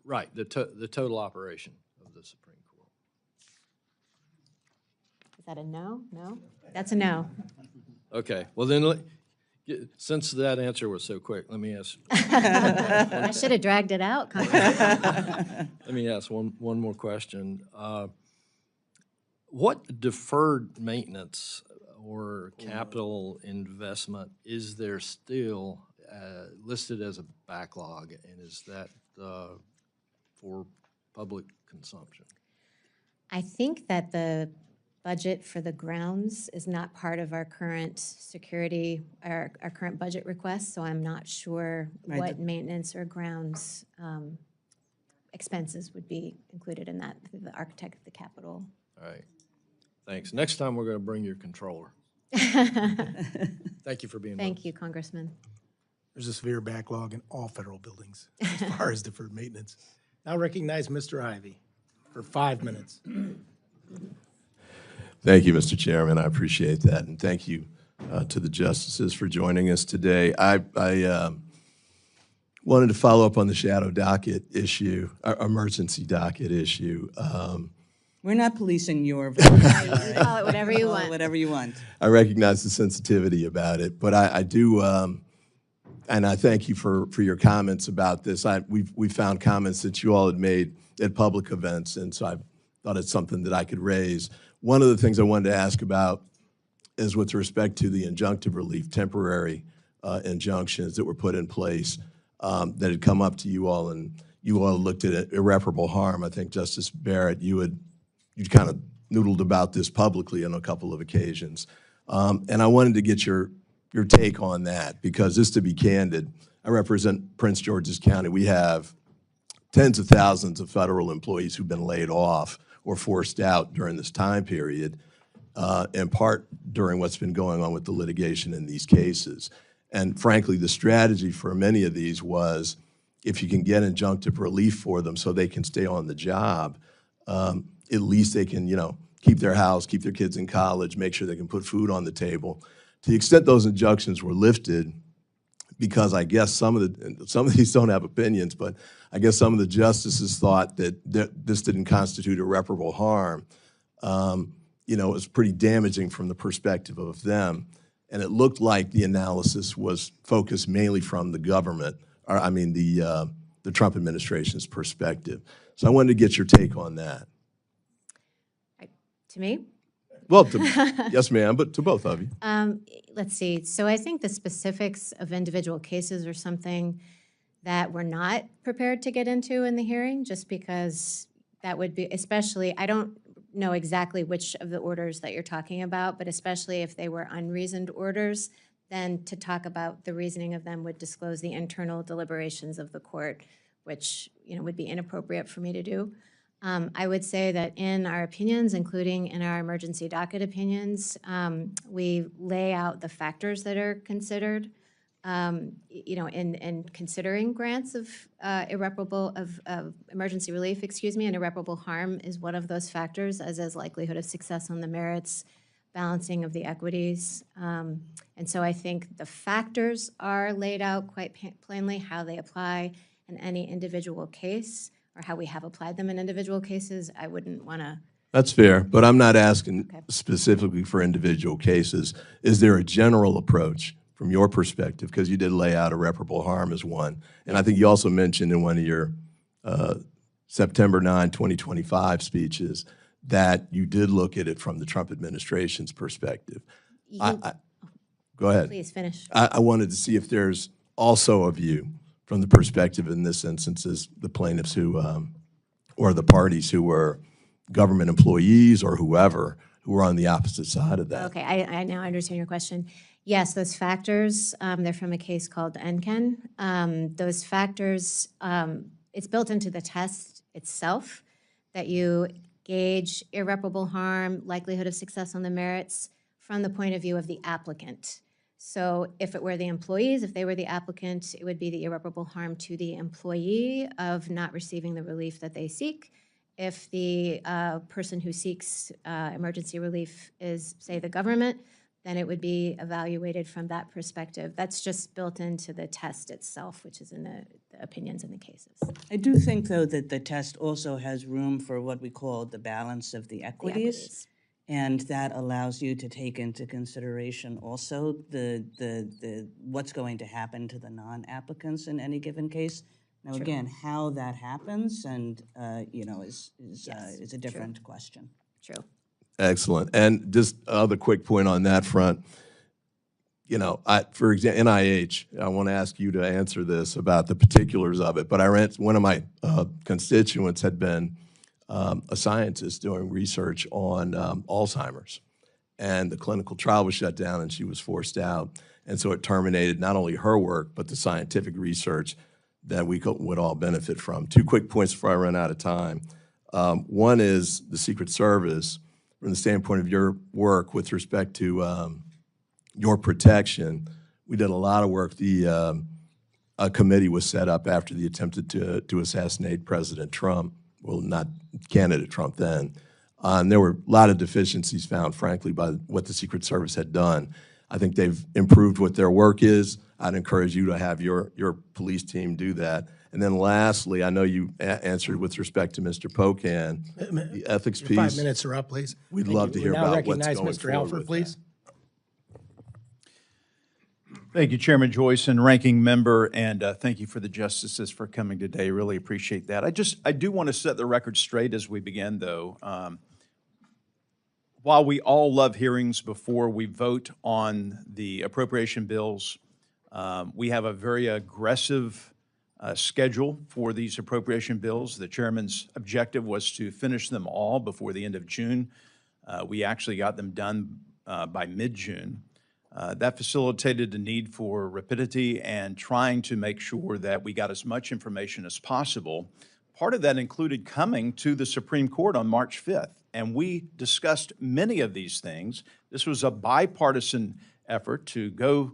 Right, the total operation of the Supreme Court. Is that a no? No? That's a no. Okay, well then, since that answer was so quick, let me ask. I should have dragged it out. Let me ask one more question. What deferred maintenance or capital investment is there still listed as a backlog, and is that for public consumption? I think that the budget for the grounds is not part of our current security, our current budget request, so I'm not sure what maintenance or grounds expenses would be included in that, the architect of the Capitol. All right, thanks. Next time, we're going to bring your controller. Thank you for being with us. Thank you, Congressman. There's a severe backlog in all federal buildings as far as deferred maintenance. Now recognize Mr. Ivey for 5 minutes. Thank you, Mr. Chairman. I appreciate that, and thank you to the justices for joining us today. I wanted to follow up on the shadow docket issue, emergency docket issue. We're not policing your vote. You call it whatever you want. Whatever you want. I recognize the sensitivity about it, but I do, and I thank you for your comments about this. We found comments that you all had made at public events, and so I thought it's something that I could raise. One of the things I wanted to ask about is with respect to the injunctive relief, temporary injunctions that were put in place that had come up to you all, and you all looked at irreparable harm. I think Justice Barrett, you kind of noodled about this publicly on a couple of occasions. And I wanted to get your take on that, because just to be candid, I represent Prince George's County. We have tens of thousands of federal employees who've been laid off or forced out during this time period, in part during what's been going on with the litigation in these cases. And frankly, the strategy for many of these was, if you can get injunctive relief for them so they can stay on the job, at least they can, keep their house, keep their kids in college, make sure they can put food on the table. To the extent those injunctions were lifted because I guess some of these don't have opinions, but I guess some of the justices thought that this didn't constitute irreparable harm. You know, it was pretty damaging from the perspective of them. And it looked like the analysis was focused mainly from the government, or I mean the Trump administration's perspective. So I wanted to get your take on that. To me? Well, yes, ma'am, but to both of you. Let's see. So I think the specifics of individual cases are something that we're not prepared to get into in the hearing, just because that would be, especially, I don't know exactly which of the orders that you're talking about, but especially if they were unreasoned orders, then to talk about the reasoning of them would disclose the internal deliberations of the court, which, you know, would be inappropriate for me to do. I would say that in our opinions, including in our emergency docket opinions, we lay out the factors that are considered, you know, in considering grants of emergency relief, and irreparable harm is one of those factors, as is likelihood of success on the merits, balancing of the equities. And so I think the factors are laid out quite plainly, how they apply in any individual case, or how we have applied them in individual cases. I wouldn't want to. That's fair, but I'm not asking specifically for individual cases. Is there a general approach from your perspective? Because you did lay out irreparable harm as one. And I think you also mentioned in one of your September 9, 2025 speeches that you did look at it from the Trump administration's perspective. Go ahead. Please finish. I wanted to see if there's also a view from the perspective in this instance is the plaintiffs who, or the parties who were government employees or whoever, who were on the opposite side of that. Okay, I now understand your question. Yes, those factors, they're from a case called NCAN. Those factors, it's built into the test itself that you gauge irreparable harm, likelihood of success on the merits from the point of view of the applicant. So if it were the employees, if they were the applicant, it would be the irreparable harm to the employee of not receiving the relief that they seek. If the person who seeks emergency relief is, say, the government, then it would be evaluated from that perspective. That's just built into the test itself, which is in the opinions in the cases. I do think, though, that the test also has room for what we call the balance of the equities. And that allows you to take into consideration also the what's going to happen to the non-applicants in any given case. Now, again, how that happens and you know is a different question. True. Excellent. And just another quick point on that front. You know, for example, NIH, I want to ask you to answer this about the particulars of it, but one of my constituents had been a scientist doing research on Alzheimer's, and the clinical trial was shut down and she was forced out. And so it terminated not only her work, but the scientific research that we would all benefit from. Two quick points before I run out of time. One is the Secret Service, from the standpoint of your work with respect to your protection. We did a lot of work. A committee was set up after the attempt to assassinate President Trump. Well, not candidate Trump then. And there were a lot of deficiencies found, frankly, by what the Secret Service had done. I think they've improved what their work is. I'd encourage you to have your police team do that. And then lastly, I know you answered with respect to Mr. Pocan, the ethics piece. 5 minutes are up, please. We'd Thank love you. to We hear now about what's recognize going Mr. forward Alford, with please. Thank you, Chairman Joyce and Ranking Member, and thank you for the justices for coming today. Really appreciate that. I do want to set the record straight as we begin, though. While we all love hearings before we vote on the appropriation bills, we have a very aggressive schedule for these appropriation bills. The chairman's objective was to finish them all before the end of June. We actually got them done by mid-June. That facilitated the need for rapidity and trying to make sure that we got as much information as possible. Part of that included coming to the Supreme Court on March 5th, and we discussed many of these things. This was a bipartisan effort to go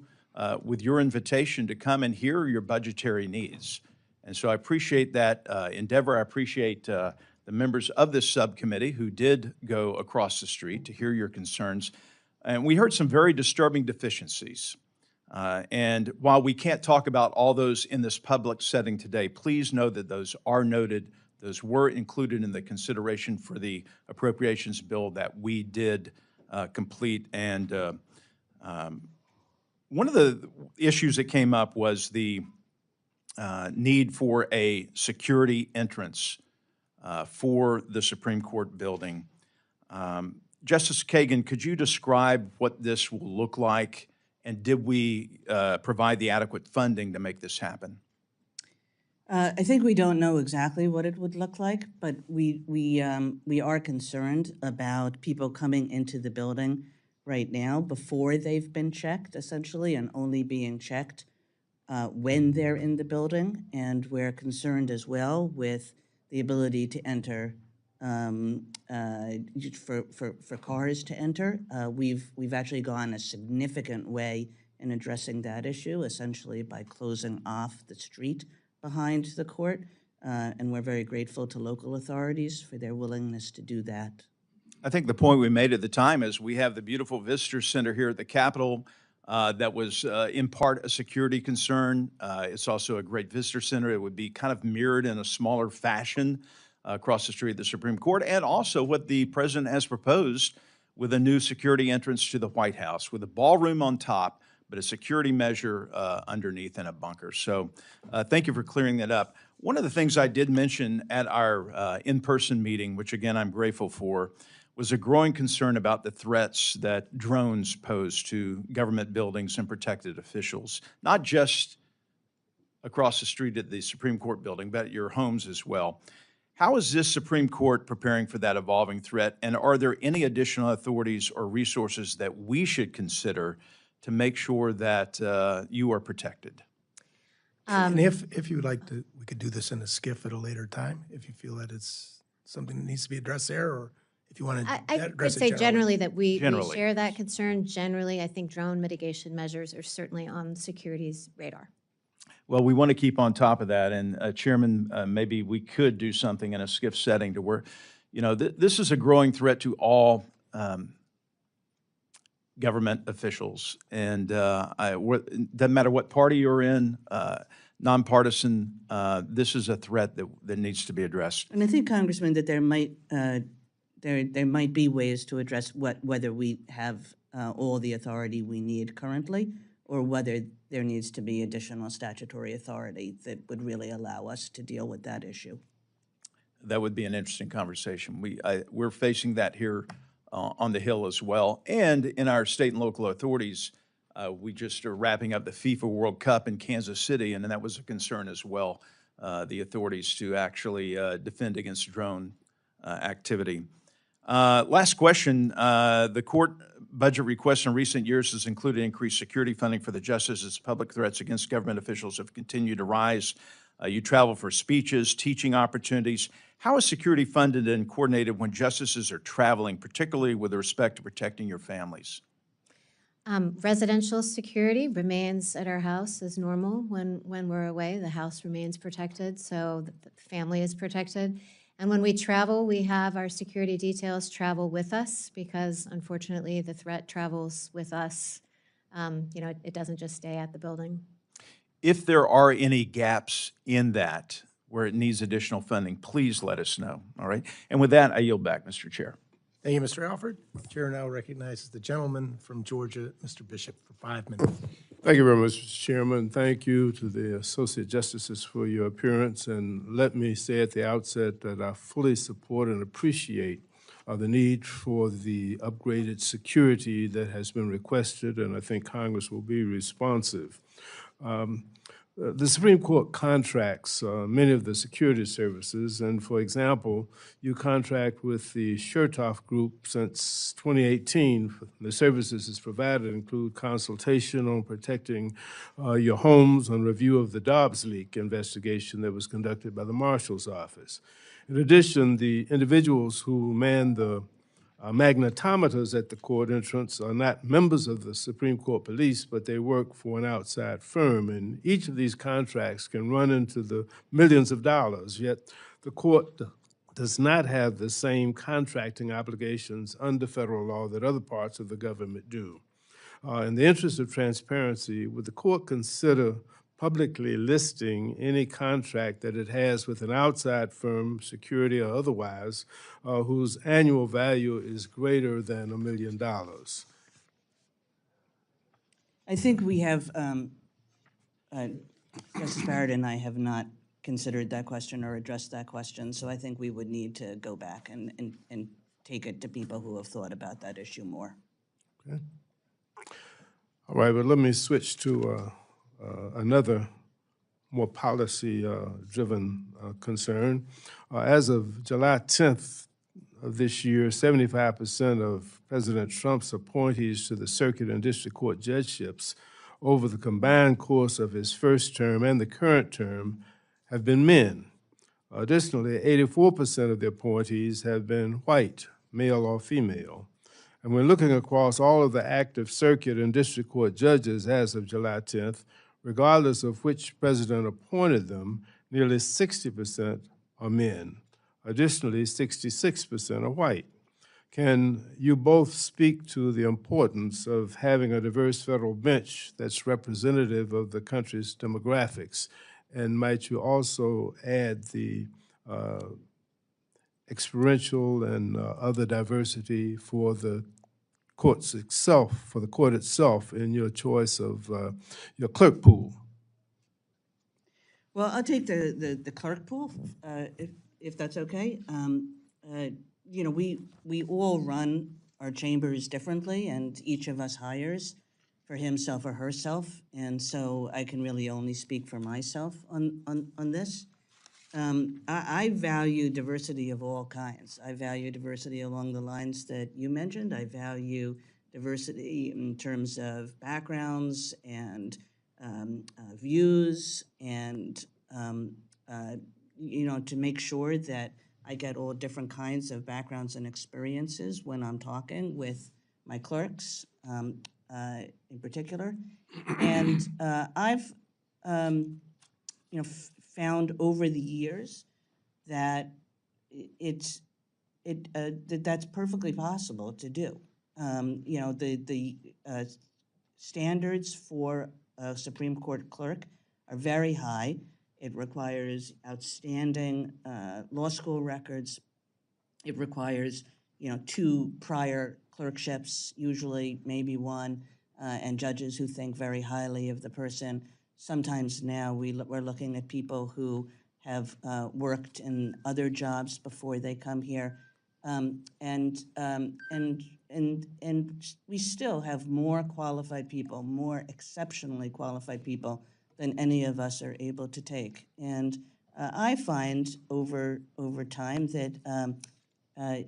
with your invitation to come and hear your budgetary needs. And so I appreciate that endeavor. I appreciate the members of this subcommittee who did go across the street to hear your concerns. And we heard some very disturbing deficiencies. And while we can't talk about all those in this public setting today, please know that those are noted. Those were included in the consideration for the appropriations bill that we did complete. And one of the issues that came up was the need for a security entrance for the Supreme Court building. Justice Kagan, could you describe what this will look like, and did we provide the adequate funding to make this happen? I think we don't know exactly what it would look like, but we are concerned about people coming into the building right now before they've been checked, essentially, and only being checked when they're in the building. And we're concerned as well with the ability to enter for cars to enter. We've actually gone a significant way in addressing that issue, essentially by closing off the street behind the court, and we're very grateful to local authorities for their willingness to do that. I think the point we made at the time is we have the beautiful visitor center here at the Capitol that was in part a security concern. It's also a great visitor center. It would be kind of mirrored in a smaller fashion across the street of the Supreme Court, and also what the president has proposed with a new security entrance to the White House with a ballroom on top, but a security measure underneath and a bunker. So thank you for clearing that up. One of the things I did mention at our in-person meeting, which again I'm grateful for, was a growing concern about the threats that drones pose to government buildings and protected officials, not just across the street at the Supreme Court building, but at your homes as well. How is this Supreme Court preparing for that evolving threat, and are there any additional authorities or resources that we should consider to make sure that you are protected? And if you would like to, we could do this in a skiff at a later time, if you feel that it's something that needs to be addressed there, or if you want to I address could it say generally that we share that Yes. concern. Generally, I think drone mitigation measures are certainly on security's radar. Well, we want to keep on top of that, and Chairman, maybe we could do something in a skiff setting to where, you know, this is a growing threat to all government officials, and doesn't matter what party you're in, nonpartisan, this is a threat that needs to be addressed. And I think, Congressman, that there might be ways to address whether we have all the authority we need currently, or whether there needs to be additional statutory authority that would really allow us to deal with that issue. That would be an interesting conversation. We're facing that here on the Hill as well, and in our state and local authorities. We just are wrapping up the FIFA World Cup in Kansas City, and that was a concern as well, the authorities to actually defend against drone activity. Last question. The court budget requests in recent years has included increased security funding for the justices. Public threats against government officials have continued to rise. You travel for speeches, teaching opportunities. How is security funded and coordinated when justices are traveling, particularly with respect to protecting your families? Residential security remains at our house as normal when we're away. The house remains protected, so the family is protected. And when we travel, we have our security details travel with us because, unfortunately, the threat travels with us. You know, it doesn't just stay at the building. If there are any gaps in that where it needs additional funding, please let us know, all right? And with that, I yield back, Mr. Chair. Thank you, Mr. Alford. The chair now recognizes the gentleman from Georgia, Mr. Bishop, for 5 minutes. Thank you very much, Mr. Chairman. Thank you to the Associate Justices for your appearance. And let me say at the outset that I fully support and appreciate the need for the upgraded security that has been requested, and I think Congress will be responsive. The Supreme Court contracts many of the security services, and for example, you contract with the Chertoff Group since 2018. The services it's provided include consultation on protecting your homes, on review of the Dobbs leak investigation that was conducted by the Marshal's Office. In addition, the individuals who man the magnetometers at the court entrance are not members of the Supreme Court Police, but they work for an outside firm. And each of these contracts can run into the millions of dollars, yet the court does not have the same contracting obligations under federal law that other parts of the government do. In the interest of transparency, would the court consider publicly listing any contract that it has with an outside firm, security or otherwise, whose annual value is greater than $1 million? I think we have, Justice Barrett and I have not considered that question or addressed that question, so I think we would need to go back and take it to people who have thought about that issue more. Okay. All right, but let me switch to another more policy-driven concern. As of July 10th of this year, 75% of President Trump's appointees to the circuit and district court judgeships over the combined course of his first term and the current term have been men. Additionally, 84% of the appointees have been white, male or female. And when looking across all of the active circuit and district court judges as of July 10th, regardless of which president appointed them, nearly 60% are men. Additionally, 66% are white. Can you both speak to the importance of having a diverse federal bench that's representative of the country's demographics? And might you also add the experiential and other diversity for the courts itself, for the court itself, in your choice of your clerk pool? Well, I'll take the clerk pool, if that's okay. You know, we all run our chambers differently, and each of us hires for himself or herself, and so I can really only speak for myself on this. I value diversity of all kinds. I value diversity along the lines that you mentioned. I value diversity in terms of backgrounds and views, and you know, to make sure that I get all different kinds of backgrounds and experiences when I'm talking with my clerks, in particular. And I've you know, found over the years that that's perfectly possible to do. You know, the standards for a Supreme Court clerk are very high. It requires outstanding law school records. It requires, you know, 2 prior clerkships, usually maybe 1, and judges who think very highly of the person. Sometimes now we're looking at people who have worked in other jobs before they come here, and we still have more qualified people, more exceptionally qualified people than any of us are able to take. And I find over time that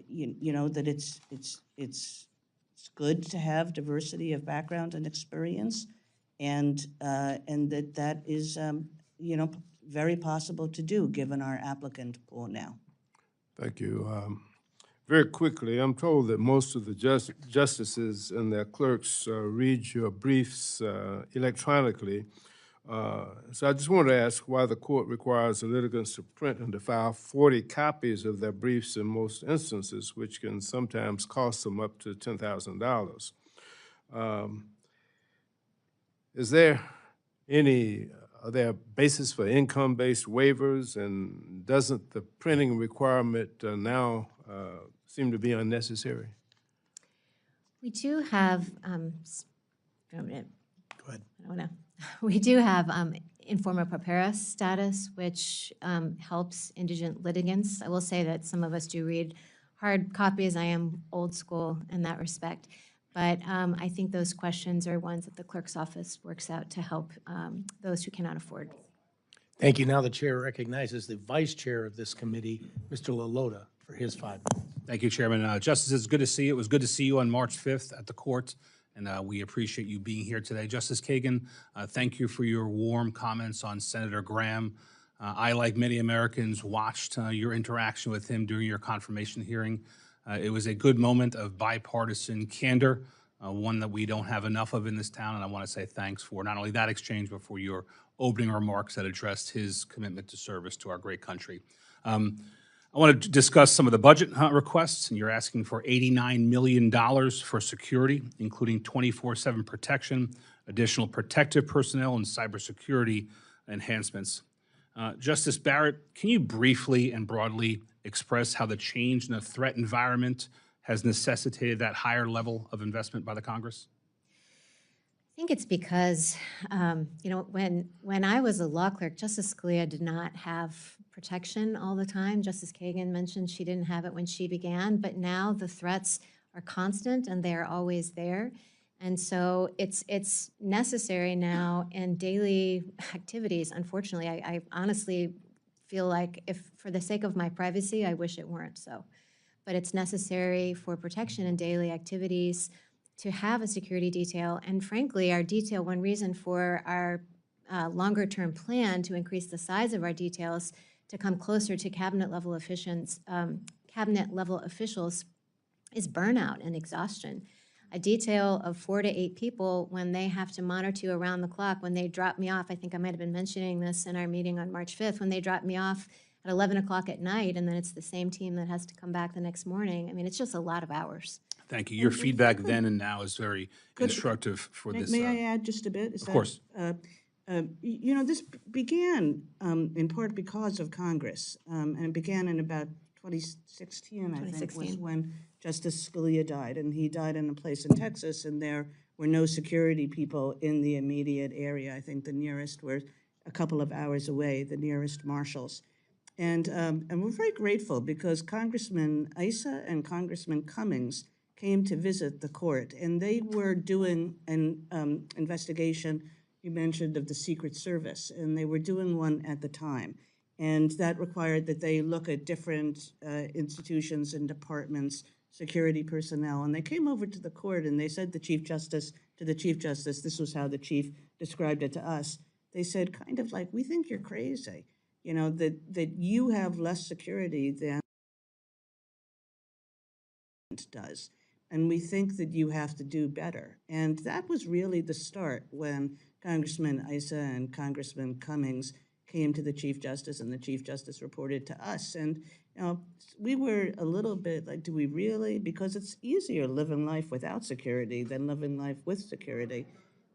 you know, that it's good to have diversity of background and experience, and that is you know, very possible to do given our applicant pool now. Thank you. Very quickly, I'm told that most of the justices and their clerks read your briefs electronically. So I just want to ask why the court requires the litigants to print and to file 40 copies of their briefs in most instances, which can sometimes cost them up to $10,000. Is there are there basis for income-based waivers, and doesn't the printing requirement now seem to be unnecessary? We do have, Go ahead. I don't know. We do have informa papera status, which helps indigent litigants. I will say that some of us do read hard copies. I am old school in that respect. But I think those questions are ones that the clerk's office works out to help those who cannot afford. Thank you. Now the chair recognizes the vice chair of this committee, Mr. Lalota, for his 5 minutes. Thank you, Chairman. Justice, it's good to see you. It was good to see you on March 5th at the court, and we appreciate you being here today. Justice Kagan, thank you for your warm comments on Senator Graham. I, like many Americans, watched your interaction with him during your confirmation hearing. It was a good moment of bipartisan candor, one that we don't have enough of in this town, and I want to say thanks for not only that exchange, but for your opening remarks that addressed his commitment to service to our great country. I want to discuss some of the budget requests, and you're asking for $89 million for security, including 24/7 protection, additional protective personnel, and cybersecurity enhancements. Justice Barrett, can you briefly and broadly express how the change in the threat environment has necessitated that higher level of investment by the Congress? I think it's because, when I was a law clerk, Justice Scalia did not have protection all the time. Justice Kagan mentioned she didn't have it when she began, but now the threats are constant and they're always there. And so it's necessary now in daily activities. Unfortunately, I honestly feel like if for the sake of my privacy, I wish it weren't so. But it's necessary for protection in daily activities to have a security detail. And frankly, our detail, one reason for our longer term plan to increase the size of our details to come closer to cabinet level officials is burnout and exhaustion. A detail of 4 to 8 people, when they have to monitor you around the clock, when they drop me off, I think I might have been mentioning this in our meeting on March 5th, when they drop me off at 11 o'clock at night, and then it's the same team that has to come back the next morning. I mean, it's just a lot of hours. Thank you. Your feedback then and now is very instructive for this. May I add just a bit? Of course. This began in part because of Congress, and it began in about 2016, I think, was when Justice Scalia died, and he died in a place in Texas, and there were no security people in the immediate area. I think the nearest were a couple of hours away, the nearest marshals. And we're very grateful because Congressman Issa and Congressman Cummings came to visit the court, and they were doing an investigation, you mentioned, of the Secret Service, and they were doing one at the time. And that required that they look at different institutions and departments, security personnel, and they came over to the court and they said to the Chief Justice, this was how the Chief described it to us, they said kind of like, we think you're crazy, that you have less security than it does. And we think that you have to do better. And that was really the start when Congressman Issa and Congressman Cummings came to the Chief Justice, and the Chief Justice reported to us. And we were a little bit like, do we really? Because it's easier living life without security than living life with security.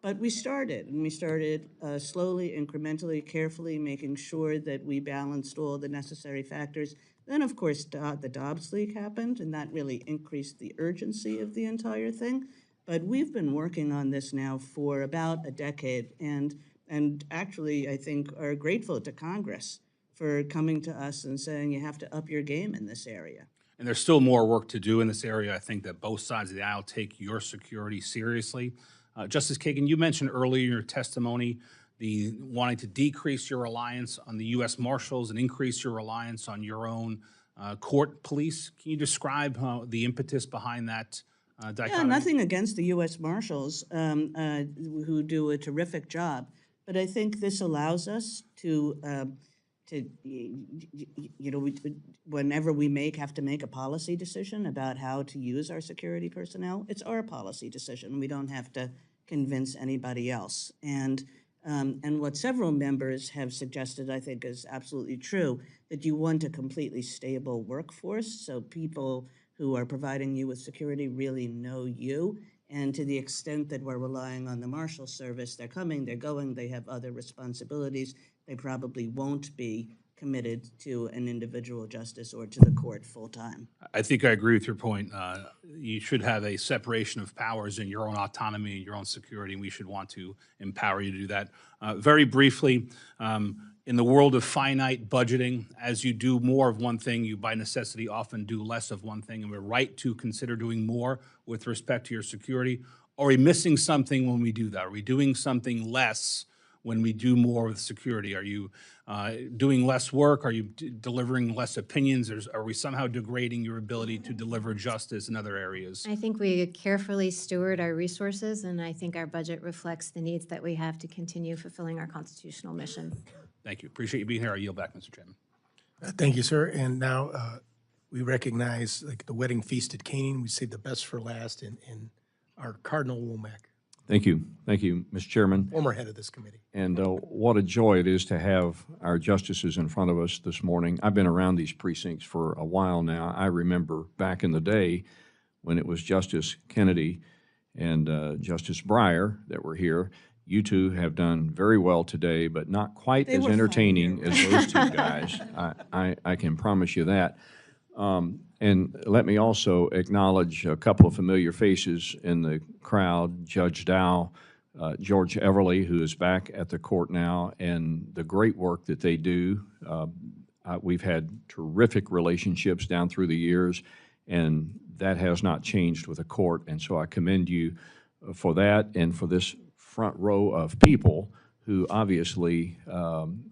But we started, and we started slowly, incrementally, carefully, making sure that we balanced all the necessary factors. Then, of course, the Dobbs leak happened, and that really increased the urgency of the entire thing. But we've been working on this now for about a decade, and actually, I think, are grateful to Congress for coming to us and saying you have to up your game in this area. And there's still more work to do in this area. I think that both sides of the aisle take your security seriously. Justice Kagan, you mentioned earlier in your testimony the wanting to decrease your reliance on the U.S. Marshals and increase your reliance on your own court police. Can you describe the impetus behind that dichotomy? Yeah, nothing against the U.S. Marshals who do a terrific job, but I think this allows us to whenever we have to make a policy decision about how to use our security personnel, it's our policy decision. We don't have to convince anybody else. And what several members have suggested, I think, is absolutely true, that you want a completely stable workforce, so people who are providing you with security really know you. And to the extent that we're relying on the Marshal Service, they're coming, they're going, they have other responsibilities. They probably won't be committed to an individual justice or to the court full time. I think I agree with your point. You should have a separation of powers in your own autonomy and your own security, and we should want to empower you to do that. Very briefly, in the world of finite budgeting, as you do more of one thing, you by necessity often do less of one thing, and we're right to consider doing more with respect to your security. Are we missing something when we do that? Are we doing something less when we do more with security? Are you doing less work? Are you delivering less opinions? Are we somehow degrading your ability to deliver justice in other areas? I think we carefully steward our resources, and I think our budget reflects the needs that we have to continue fulfilling our constitutional mission. Thank you. Appreciate you being here. I yield back, Mr. Chairman. Thank you, sir. And now we recognize like the wedding feast at Coney. We saved the best for last in our Cardinal Womack. Thank you. Thank you, Mr. Chairman. Former head of this committee. And what a joy it is to have our justices in front of us this morning. I've been around these precincts for a while now. I remember back in the day when it was Justice Kennedy and Justice Breyer that were here. You two have done very well today, but not quite as entertaining as those two guys. I can promise you that. And let me also acknowledge a couple of familiar faces in the crowd, Judge Dow, George Everly, who is back at the court now, and the great work that they do. We've had terrific relationships down through the years, and that has not changed with the court. And so I commend you for that and for this front row of people who obviously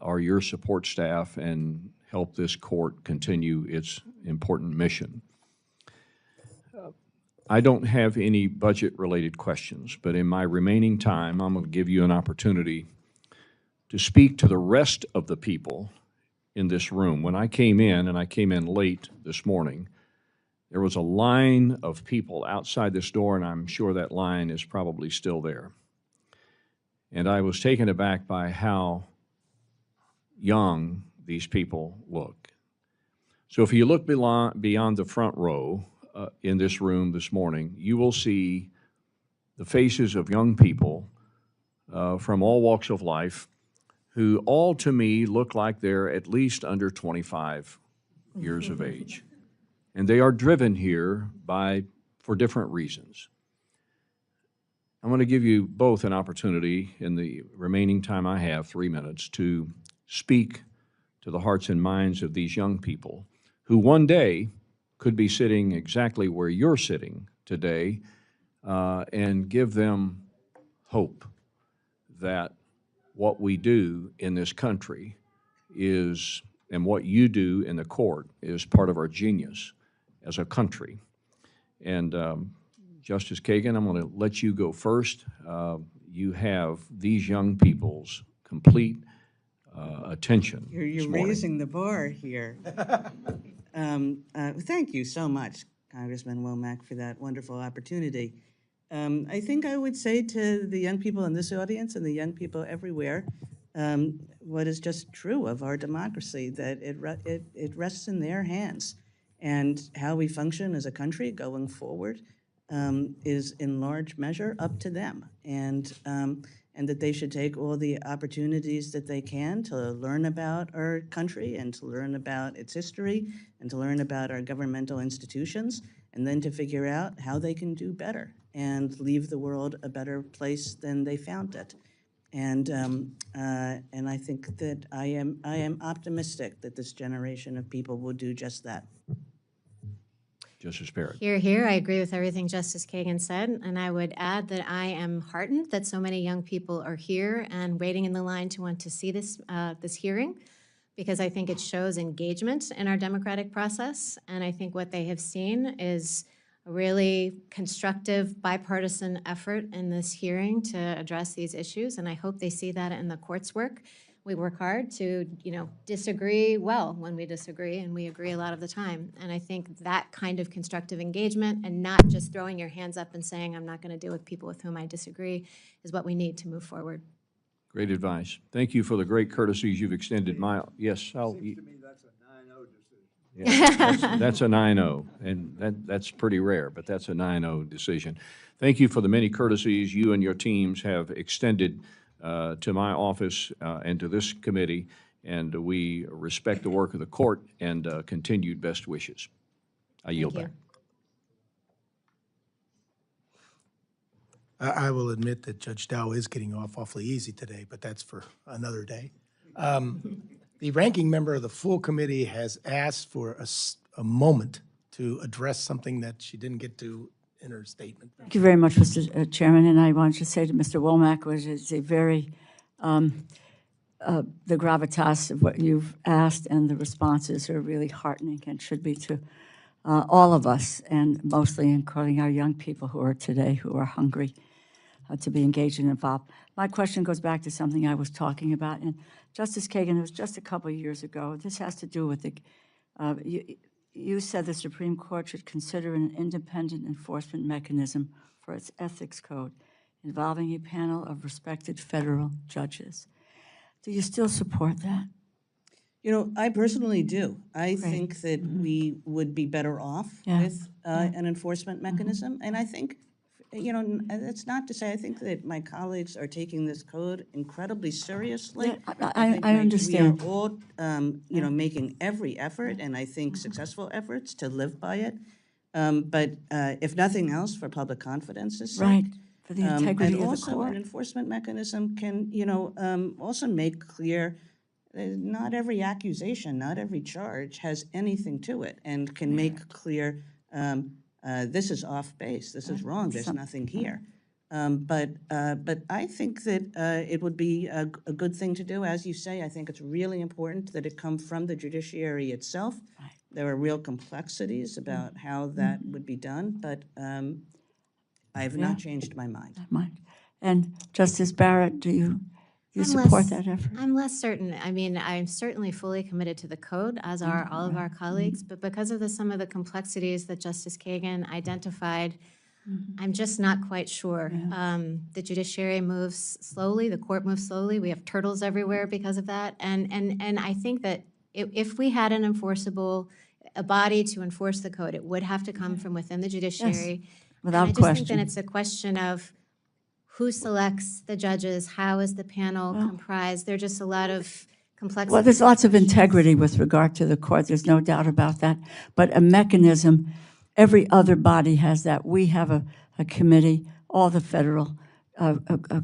are your support staff and help this court continue its important mission. I don't have any budget-related questions, but in my remaining time, I'm going to give you an opportunity to speak to the rest of the people in this room. When I came in, and I came in late this morning, there was a line of people outside this door, and I'm sure that line is probably still there. And I was taken aback by how young these people look. So if you look beyond the front row in this room this morning, you will see the faces of young people from all walks of life who all to me look like they're at least under 25 years of age. And they are driven here for different reasons. I'm going to give you both an opportunity in the remaining time I have, 3 minutes, to speak to the hearts and minds of these young people who one day could be sitting exactly where you're sitting today, and give them hope that what we do in this country is, and what you do in the court is part of our genius as a country. And Justice Kagan, I'm going to let you go first. You have these young people's complete attention. You're raising the bar here. Thank you so much, Congressman Womack, for that wonderful opportunity. I think I would say to the young people in this audience and the young people everywhere, what is just true of our democracy, that it rests in their hands. And how we function as a country going forward is in large measure up to them. And that they should take all the opportunities that they can to learn about our country and to learn about its history and to learn about our governmental institutions, and then to figure out how they can do better and leave the world a better place than they found it. And I think that I am optimistic that this generation of people will do just that. Justice Barrett. Hear, hear. I agree with everything Justice Kagan said, and I would add that I am heartened that so many young people are here and waiting in the line to want to see this hearing, because I think it shows engagement in our democratic process, and I think what they have seen is a really constructive bipartisan effort in this hearing to address these issues, and I hope they see that in the court's work. We work hard to, disagree well when we disagree, and we agree a lot of the time. And I think that kind of constructive engagement and not just throwing your hands up and saying, I'm not going to deal with people with whom I disagree, is what we need to move forward. Great advice. Thank you for the great courtesies you've extended. Yes, Seems to me that's a 9-0 decision. Yeah, that's a 9-0, and that's pretty rare, but that's a 9-0 decision. Thank you for the many courtesies you and your teams have extended to my office and to this committee, and we respect the work of the court and continued best wishes. I yield back. I will admit that Judge Dow is getting off awfully easy today, but that's for another day. The ranking member of the full committee has asked for a moment to address something that she didn't get to in her statement. Thank you very much, Mr. Chairman, and I wanted to say to Mr. Womack, which is a very, the gravitas of what you've asked and the responses are really heartening and should be to all of us, and mostly including our young people who are today, who are hungry to be engaged and involved. My question goes back to something I was talking about, and Justice Kagan, it was just a couple of years ago. This has to do with the, you said the Supreme Court should consider an independent enforcement mechanism for its ethics code involving a panel of respected federal judges. Do you still support that? You know, I personally do. I think that we would be better off with an enforcement mechanism. And I think, you know, that's not to say, I think that my colleagues are taking this code incredibly seriously. I understand. We are all, you know, making every effort, and I think successful efforts to live by it. But if nothing else, for public confidence's sake. Right, for the integrity of the And also, court. an enforcement mechanism can, you know, also make clear not every accusation, not every charge has anything to it, and can make clear this is off base, this is wrong, there's nothing here. But I think that it would be a good thing to do. As you say, I think it's really important that it come from the judiciary itself. There are real complexities about how that would be done, but I have not changed my mind. And Justice Barrett, do you I'm support less- that effort? I'm less certain. I mean, I'm certainly fully committed to the code, as are all of our colleagues, but because of some of the complexities that Justice Kagan identified, I'm just not quite sure. The judiciary moves slowly, the court moves slowly, we have turtles everywhere because of that, and I think that if we had an enforceable, a body to enforce the code, it would have to come from within the judiciary. Without And I just question. think that it's a question of who selects the judges, how is the panel comprised? There are just a lot of complexities. Well, there's lots of integrity with regard to the court, there's no doubt about that. But a mechanism, every other body has that. We have a committee, all the federal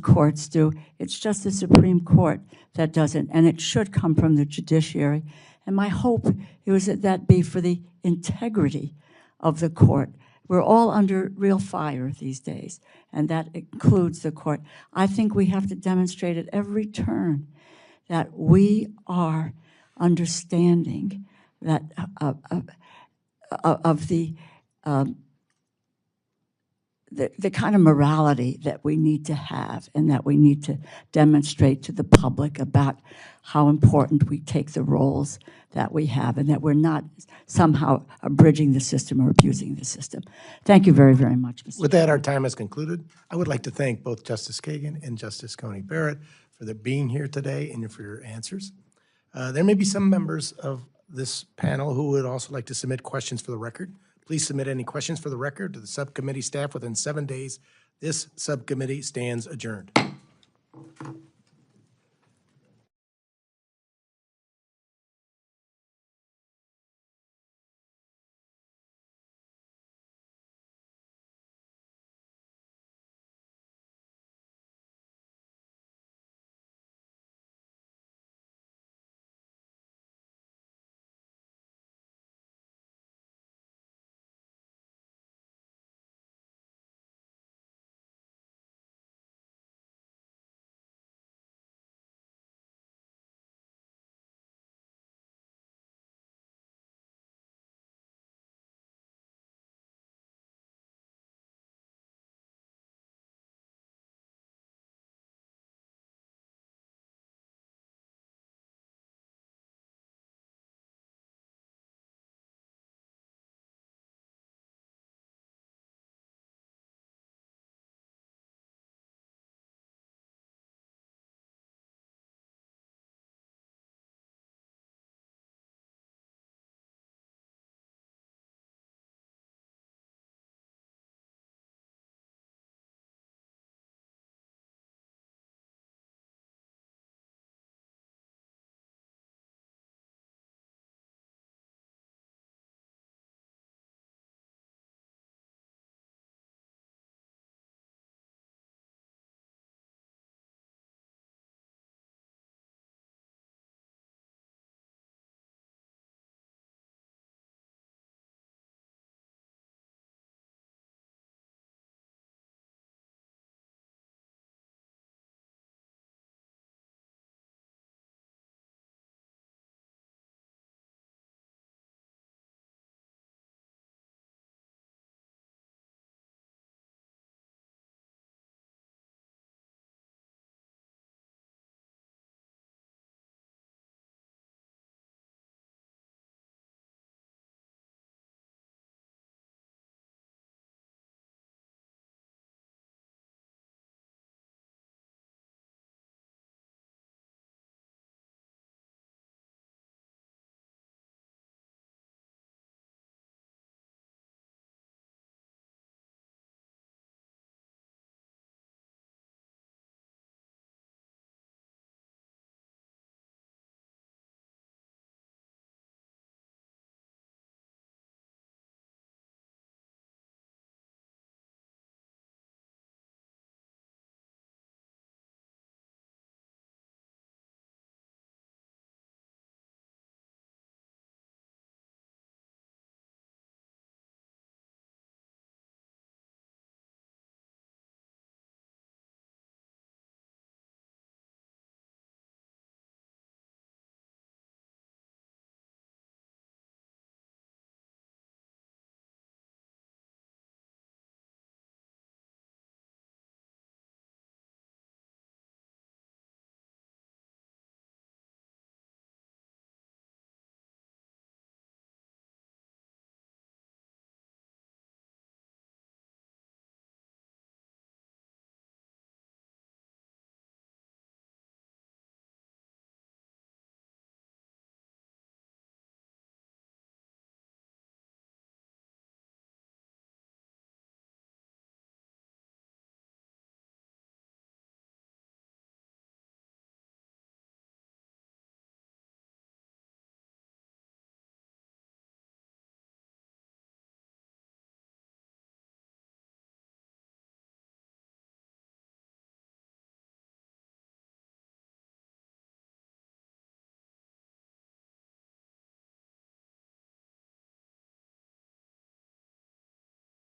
courts do. It's just the Supreme Court that doesn't, and it should come from the judiciary. And my hope is that that be for the integrity of the court. We're all under real fire these days, and that includes the court. I think we have to demonstrate at every turn that we are understanding that of the kind of morality that we need to have and that we need to demonstrate to the public about how important we take the roles that we have and that we're not somehow abridging the system or abusing the system. Thank you very, very much, Mr. With that, our time has concluded. I would like to thank both Justice Kagan and Justice Coney Barrett for their being here today and for your answers. There may be some members of this panel who would also like to submit questions for the record. Please submit any questions for the record to the subcommittee staff within 7 days. This subcommittee stands adjourned.